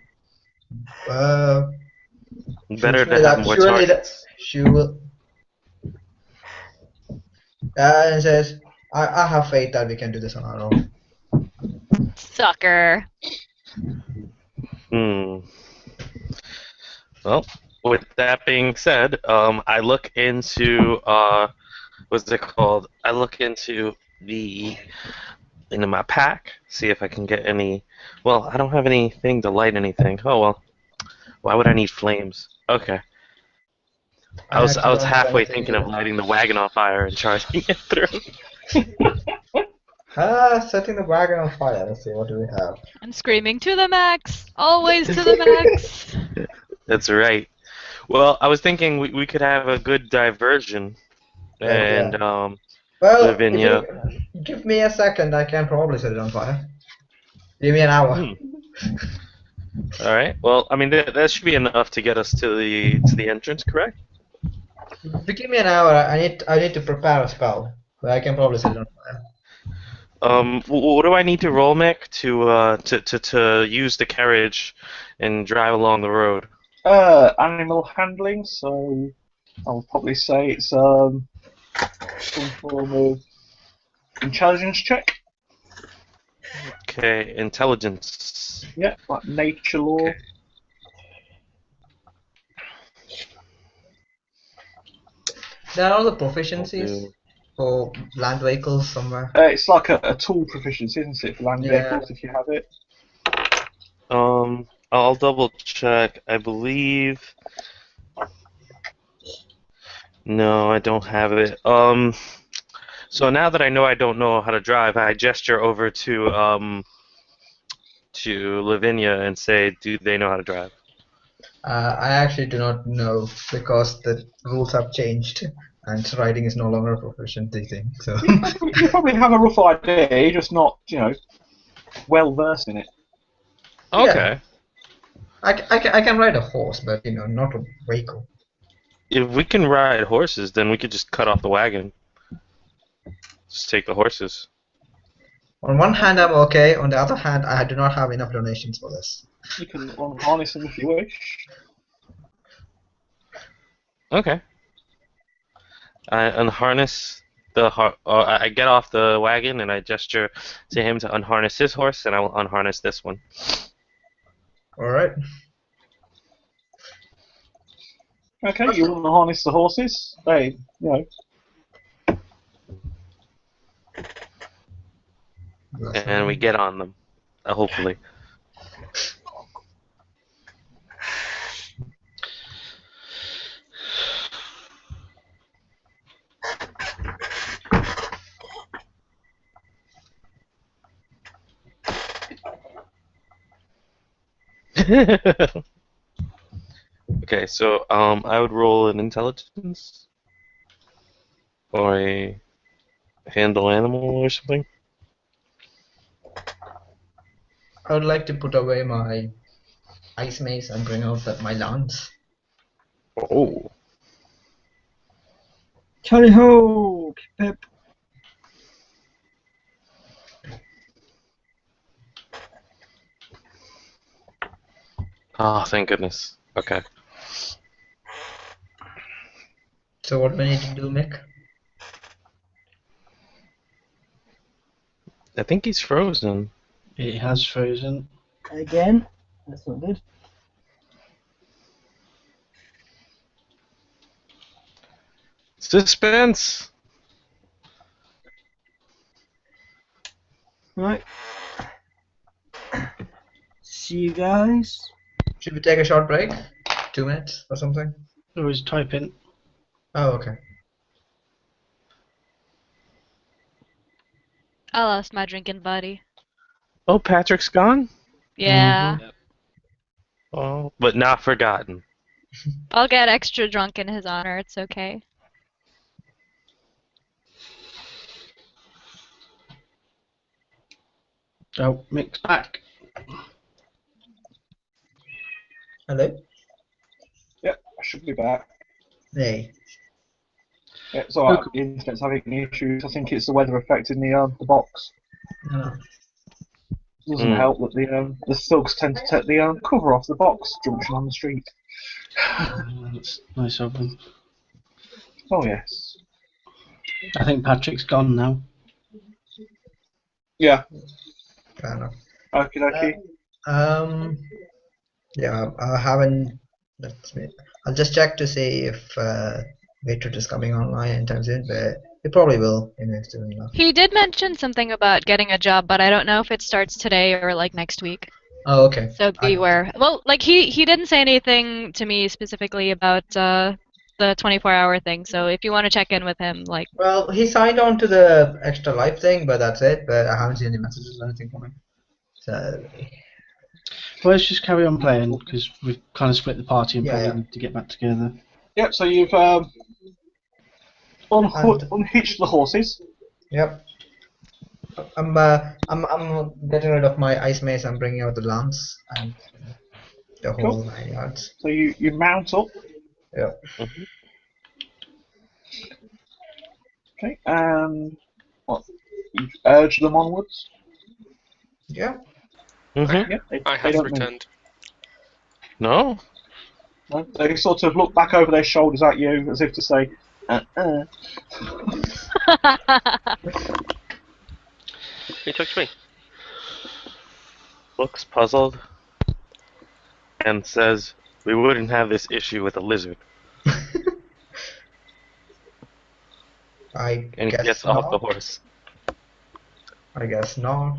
Better to have more targets. She will. And says, I have faith that we can do this on our own. Sucker. Well, with that being said, I look into what's it called? I look into my pack, see if I can get any. Well, I don't have anything to light anything. Oh well, why would I need flames? Okay. I was halfway thinking of lighting the wagon on fire and charging it through. Setting the wagon on fire. Let's see, what do we have? I'm screaming to the max. Always to the max. That's right. Well, I was thinking we could have a good diversion, and well, Lavinia. Give me a second. I can probably set it on fire. Give me an hour. All right. Well, I mean that should be enough to get us to the entrance, correct? If you give me an hour, I need to prepare a spell, but I can probably set it on fire. What do I need to roll, Mick, to use the carriage and drive along the road? Animal handling, so I'll probably say it's some form of intelligence check. Okay, intelligence. Yeah, like nature law. Okay. There are other I'll proficiencies do- for land vehicles somewhere. It's like a tool proficiency, isn't it, for land Yeah. vehicles if you have it? I'll double check. I believe. No, I don't have it. So now that I know I don't know how to drive, I gesture over to Lavinia and say, "Do they know how to drive?" I actually do not know because the rules have changed and riding is no longer a proficiency thing. So You probably have a rough idea, you're just not, well versed in it. Okay. I can ride a horse, but not a vehicle. If we can ride horses, then we could just cut off the wagon. Just take the horses. On one hand, I'm okay. On the other hand, I do not have enough donations for this. You can unharness them if you wish. Okay. I unharness I get off the wagon and I gesture to him to unharness his horse, and I will unharness this one. All right. Okay, you want to harness the horses? They, And we get on them, hopefully. Okay, so I would roll an intelligence or a handle animal or something. I would like to put away my ice mace and bring out my lance. Oh. Tally ho, Pip. Oh, thank goodness. Okay. So what do we need to do, Mick? I think he's frozen. It has frozen. Again. That's not good. Suspense! Right. See you guys. Should we take a short break? 2 minutes or something? Always type in. Oh, okay. I lost my drinking buddy. Oh, Patrick's gone? Yeah. Oh, but not forgotten. I'll get extra drunk in his honor. It's okay. Oh, Mick's back. Hello? Yep, I should be back. Hey. Yeah, it's alright, the internet's having issues. I think it's the weather affecting the box. No. Doesn't help that the thugs tend to take the cover off the box junction on the street. That's nice of them. Oh yes. I think Patrick's gone now. Yeah. Fair enough. Okie dokie. Yeah, I haven't. I'll just check to see if Beetroot is coming online anytime soon, but it probably will soon enough. He did mention something about getting a job, but I don't know if it starts today or like next week. Oh, okay. So beware. Well, like he didn't say anything to me specifically about the 24-hour thing. So if you want to check in with him, like. Well, he signed on to the extra life thing, but that's it. But I haven't seen any messages or anything from him. So. Well, let's just carry on playing because we've kind of split the party and Yeah, probably yeah. need to get back together. Yep, so you've unhitched the horses. Yep. I'm getting rid of my ice mace. I'm bringing out the lance and the whole Cool. 9 yards. So you mount up. Yep. Okay, and what? You urge them onwards. Yeah. Mm-hmm. Yeah, I they have don't move. returned. No? They sort of look back over their shoulders at you as if to say, He talks to me. Looks puzzled and says, "We wouldn't have this issue with a lizard." I And he guess gets not. off the horse. I guess not.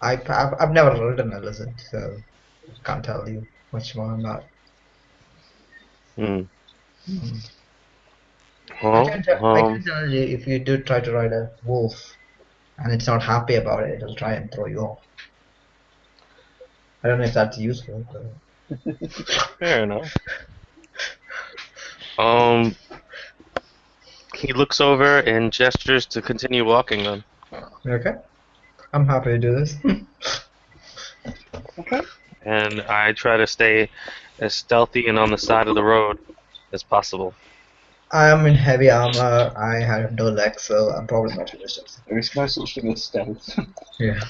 I've never ridden a lizard, so can't tell you much more on that. Hmm. I Well, can tell you if you do try to ride a wolf and it's not happy about it, it'll try and throw you off. I don't know if that's useful. But... fair enough. He looks over and gestures to continue walking then. Okay. I'm happy to do this. okay. And I try to stay as stealthy and on the side of the road as possible. I am in heavy armor, I have no legs, so I'm probably not vicious. There is no such thing as stealth. Yeah.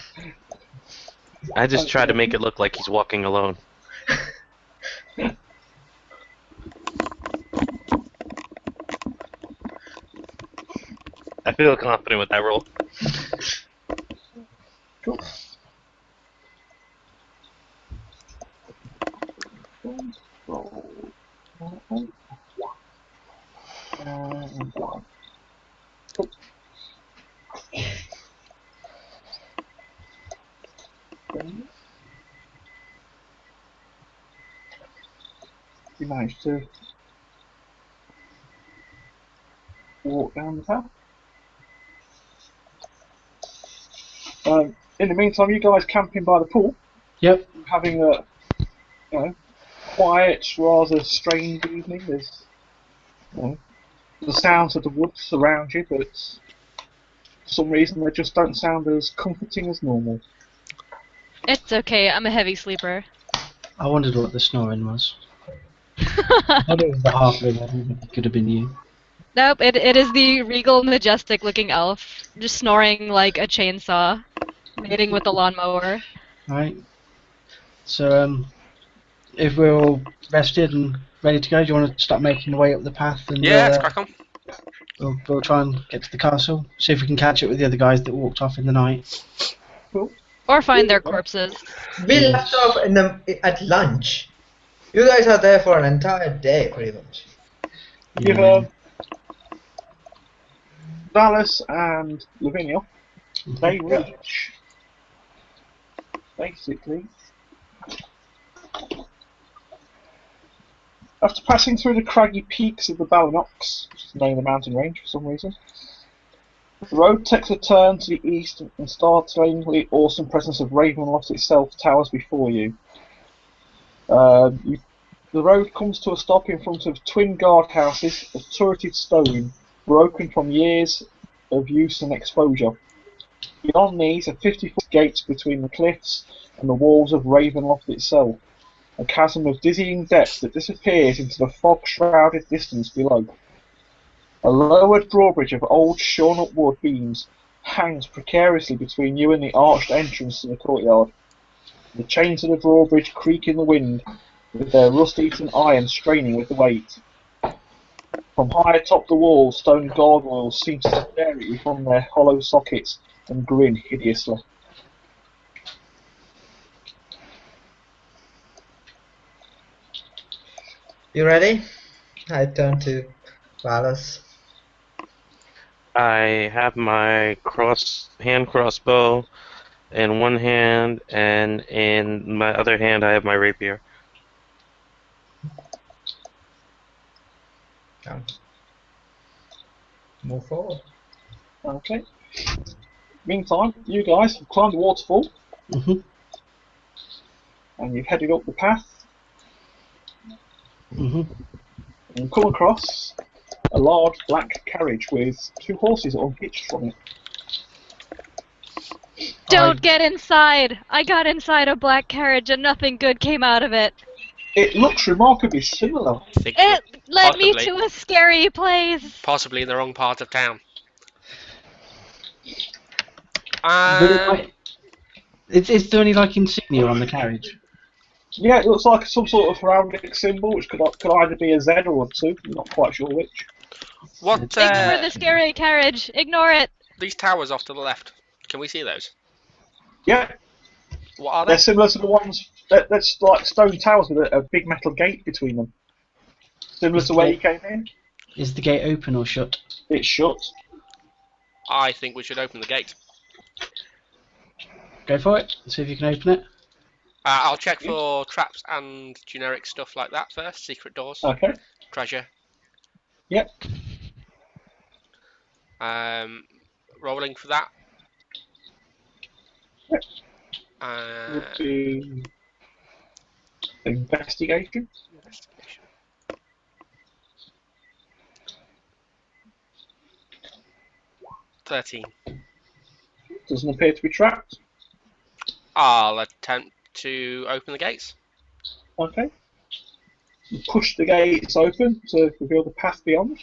I just try to make it look like he's walking alone. I feel confident with that roll. Cool. You managed to walk down the path. In the meantime, you guys camping by the pool. Yep. Having a quiet, rather strange evening. There's the sounds of the woods around you, but for some reason they just don't sound as comforting as normal. It's okay, I'm a heavy sleeper. I wondered what the snoring was. I thought it was the halfling. It could have been you. Nope, it is the regal, majestic-looking elf, just snoring like a chainsaw, mating with the lawnmower. Right. So, if we're all rested and ready to go, do you want to start making the way up the path? And, Yeah, let's crack on. We'll try and get to the castle, see if we can catch it with the other guys that walked off in the night. Or find their corpses. We left off at lunch. You guys are there for an entire day, pretty much. Give Dallas and Lavinia, they reach basically after passing through the craggy peaks of the Ballinox, which is the name of the mountain range for some reason. The road takes a turn to the east and startlingly awesome presence of Ravenloft itself towers before you. The road comes to a stop in front of twin guardhouses of turreted stone, broken from years of use and exposure. Beyond these are 50-foot gates between the cliffs and the walls of Ravenloft itself, a chasm of dizzying depth that disappears into the fog-shrouded distance below. A lowered drawbridge of old shorn-up wood beams hangs precariously between you and the arched entrance to the courtyard. The chains of the drawbridge creak in the wind, with their rust-eaten iron straining with the weight. From high atop the wall, stone gargoyles seem to stare at you from their hollow sockets and grin hideously. You ready? I turn to Valis. I have my hand crossbow in one hand, and in my other hand I have my rapier. Move forward. Okay. Meantime, you guys have climbed the waterfall. Mhm. And you've headed up the path. Mhm. And you come across a large black carriage with two horses unhitched from it. Don't get inside! I got inside a black carriage and nothing good came out of it. It looks remarkably similar. It led me Possibly. to a scary place. Possibly in the wrong part of town. Is there any like insignia on the carriage? Yeah, it looks like some sort of heraldic symbol, which could either be a Z or a 2. I'm not quite sure which. What? Ignore the scary carriage. Ignore it. These towers off to the left. Can we see those? Yeah, What are they're they? similar to the ones that's like stone towers with a big metal gate between them. Similar to where you came in. Is the gate open or shut? It's shut. I think we should open the gate. Go for it. See if you can open it. I'll check for traps and generic stuff like that first. Secret doors. Okay. Treasure. Yep. Rolling for that. Yep. Would be investigation. 13. Doesn't appear to be trapped. I'll attempt to open the gates. Okay. You push the gates open to reveal the path beyond.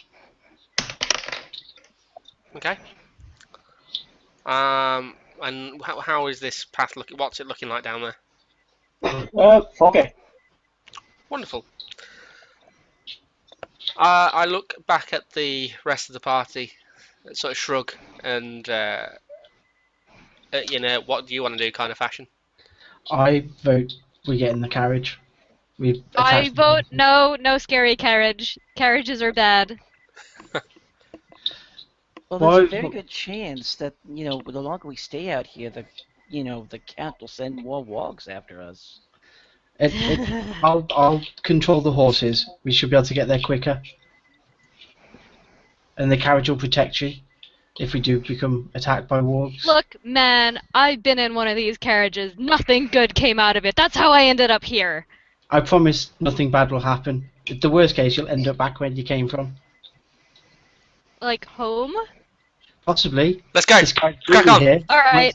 Okay. And how is this path looking? What's it looking like down there? Foggy. Wonderful. I look back at the rest of the party, sort of shrug, and what do you want to do kind of fashion. I vote we get in the carriage. I vote no scary carriage. Carriages are bad. Well, there's a very good chance that, the longer we stay out here, the cat will send more wogs after us. I'll control the horses. We should be able to get there quicker. And the carriage will protect you if we do become attacked by wargs. Look, man, I've been in one of these carriages. Nothing good came out of it. That's how I ended up here. I promise nothing bad will happen. In the worst case, you'll end up back where you came from. Like home? Possibly. Let's go. Crack on. Here. Alright,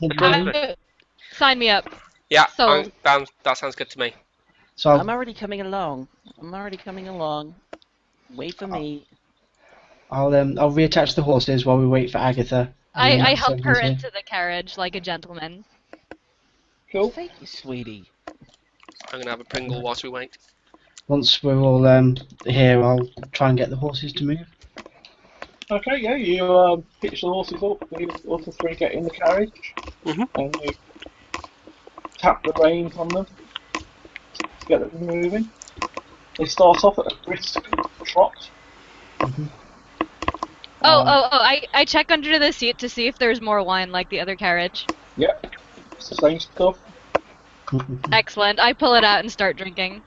sign me up. Yeah, So- that sounds good to me. So I'm already coming along. Wait for me. I'll reattach the horses while we wait for Agatha. I help her into the carriage like a gentleman. Cool. Thank you, sweetie. I'm gonna have a Pringle whilst we wait. Once we're all here, I'll try and get the horses to move. Okay, yeah, you hitch the horses up, the other three get in the carriage, Mhm. and you tap the reins on them to get them moving. They start off at a brisk trot. I check under the seat to see if there's more wine like the other carriage. Yep, it's the same stuff. Excellent. I pull it out and start drinking.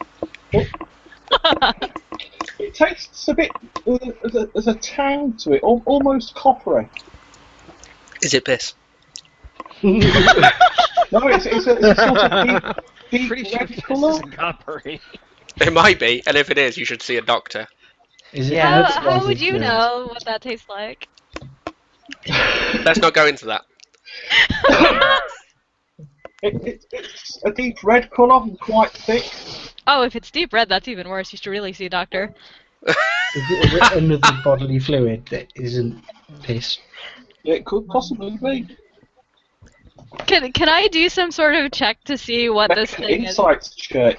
It tastes a bit, there's a tang to it, almost coppery. Is it piss? No, it's a sort of deep Pretty sure red this colour. isn't coppery. It might be, and if it is, you should see a doctor. Is it? Yeah, How would you know what that tastes like? Let's not go into that. It's a deep red colour and quite thick. Oh, if it's deep red, that's even worse. You should really see a doctor. Is it another bodily fluid that isn't piss? It could possibly be. Can I do some sort of check to see what this Make an thing is? insights check.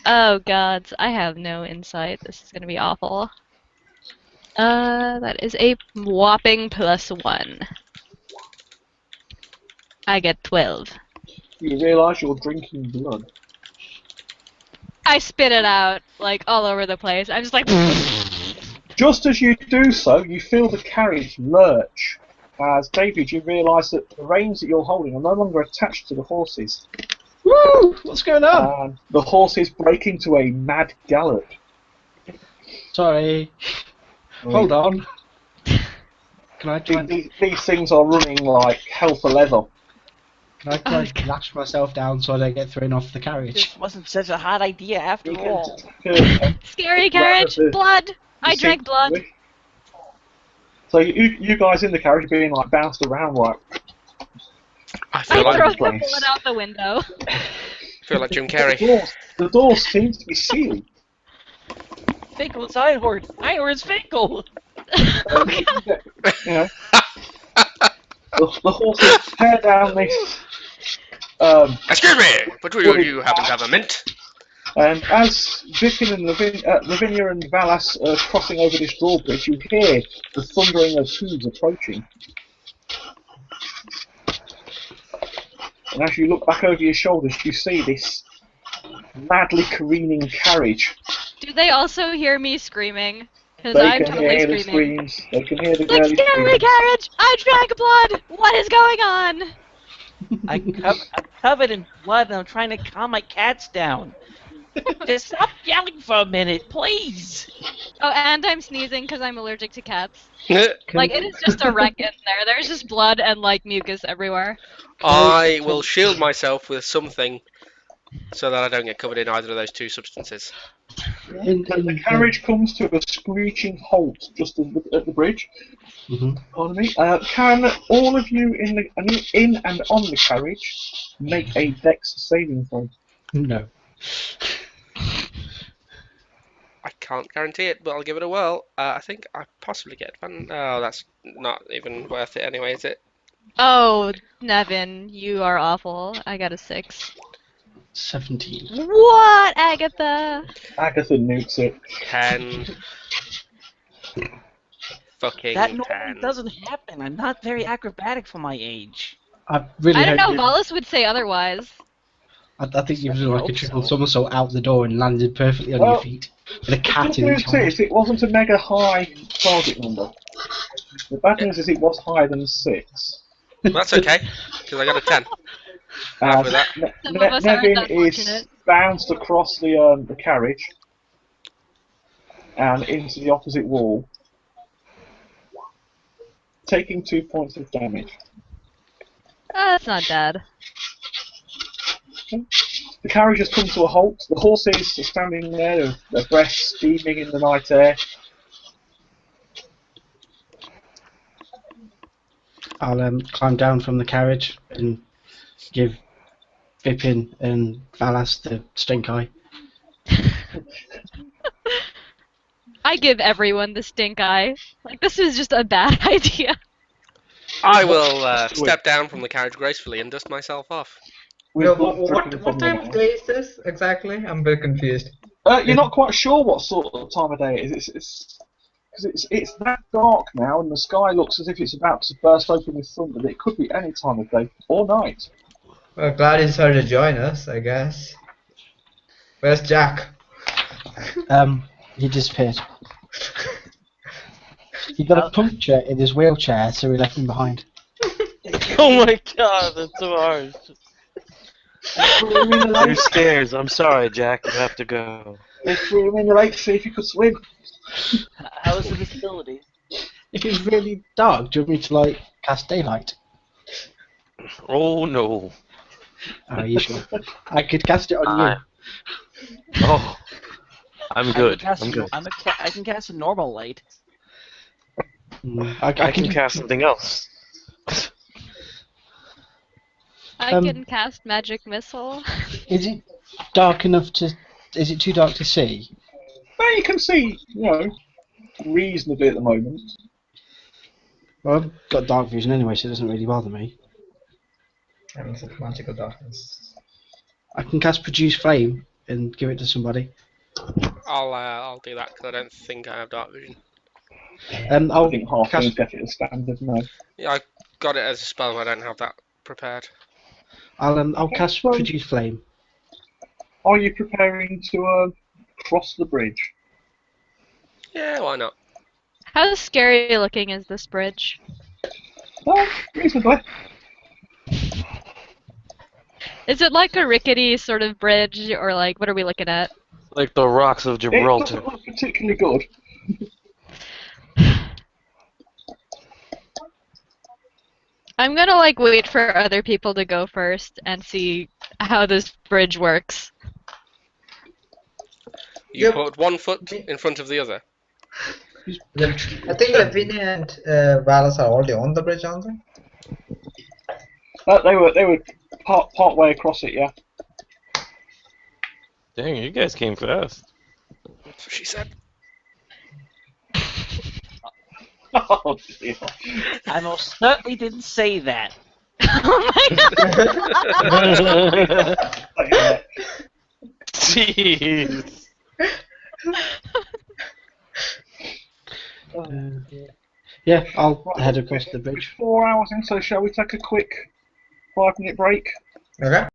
Oh god, I have no insight. This is gonna be awful. That is a whopping +1. I get 12. You realise you're drinking blood. I spit it out, like, all over the place. I'm just like... Just as you do so, you feel the carriage lurch. As David, you realise that the reins that you're holding are no longer attached to the horses. Woo! What's going on? And the horses break into a mad gallop. Sorry. Hold on. Can I try? These things are running like hell for leather. Can I try and lash myself down so I don't get thrown off the carriage? This wasn't such a hot idea after You all. can Scary carriage! Rather the- Blood! I drank blood! So you guys in the carriage are being like bounced around like. I I feel throw like the bullet out the window. Jim Carrey. The doors seem to be sealed. Finkel, it's Einhorn. Einhorn's Finkel. Okay. You know, the horses tear down this. Excuse me, but do you happen to have a mint? And as Vipin and Lavinia and Valas are crossing over this drawbridge, you hear the thundering of hooves approaching. And as you look back over your shoulders, you see this madly careening carriage. Do they also hear me screaming? Because They I'm can totally hear the screaming. screams. They can hear the Like, girly scary screams. carriage! I drank blood! What is going on? I'm covered in blood and I'm trying to calm my cats down. Just stop yelling for a minute, please. Oh, and I'm sneezing because I'm allergic to cats. Can- Like, it is just a wreck in there. There's just blood and, like, mucus everywhere. I will shield myself with something so that I don't get covered in either of those two substances. The carriage comes to a screeching halt just at the bridge. Pardon me. Can all of you in and on the carriage make a Dex saving throw? No. I can't guarantee it, but I'll give it a whirl. I think I possibly get fun. Oh, that's not even worth it anyway, is it? Oh, Nevin, you are awful. I got a 6. 17. What, Agatha? Agatha nukes it. 10. Fucking That 10. normally doesn't happen. I'm not very acrobatic for my age. I really I don't know, hope you- Wallace would say otherwise. I think you've done like a triple somersault out the door and landed perfectly on Well, your feet with a cat The in good each news hand. is it wasn't a mega high target number. The bad news is it was higher than 6. That's okay, because I got a 10. Happy with that. Some of us aren't Nevin that is fortunate. bounced across the carriage and into the opposite wall, taking 2 points of damage. That's not bad. The carriage has come to a halt. The horses are standing there, their breath steaming in the night air. I'll climb down from the carriage and give Vipin and Valas the stink eye. I give everyone the stink eye. Like, this is just a bad idea. I will step down from the carriage gracefully and dust myself off. No, With blood dripping what from time your of eye. day is this exactly? I'm very confused. You're not quite sure what sort of time of day it is. It's that dark now, and the sky looks as if it's about to burst open with thunder. But it could be any time of day or night. Well, glad you decided to join us, I guess. Where's Jack? He disappeared. He got a puncture in his wheelchair, so we left him behind. Oh my god, that's so harsh. Threw him in the lake. There's stairs. I'm sorry, Jack. You have to go. They threw him in the lake to see if he could swim. How is the visibility? If it's really dark, do you want me to like cast daylight? Oh no. Are you sure? I could cast it on you. Oh. I'm good. I can cast, I'm good. I can cast a normal light. I I can cast something else. I can cast magic missile. Is it dark enough to? Is it too dark to see? Well, you can see, reasonably at the moment. Well, I've got dark vision anyway, so it doesn't really bother me. I mean, it's magical darkness. I can cast produce flame and give it to somebody. I'll do that because I don't think I have dark vision. I I'll think half cast. things get it as standard now. Yeah, I got it as a spell, but I don't have that prepared. I'll cast produce flame. Are you preparing to cross the bridge? Yeah, why not? How scary looking is this bridge? Reasonably. Is it like a rickety sort of bridge, or like, what are we looking at? Like the rocks of It Gibraltar. doesn't look particularly good. I'm gonna like wait for other people to go first and see how this bridge works. You Yep. put one foot in front of the other. I think Lavinia and Valas are already on the bridge, aren't they? They were part way across it, yeah. Dang, you guys came fast. That's what she said. Oh dear. I most certainly didn't say that. Oh my god! Jeez. Yeah, I'll head across the bridge. 4 hours in, so shall we take a quick 5-minute break? Okay.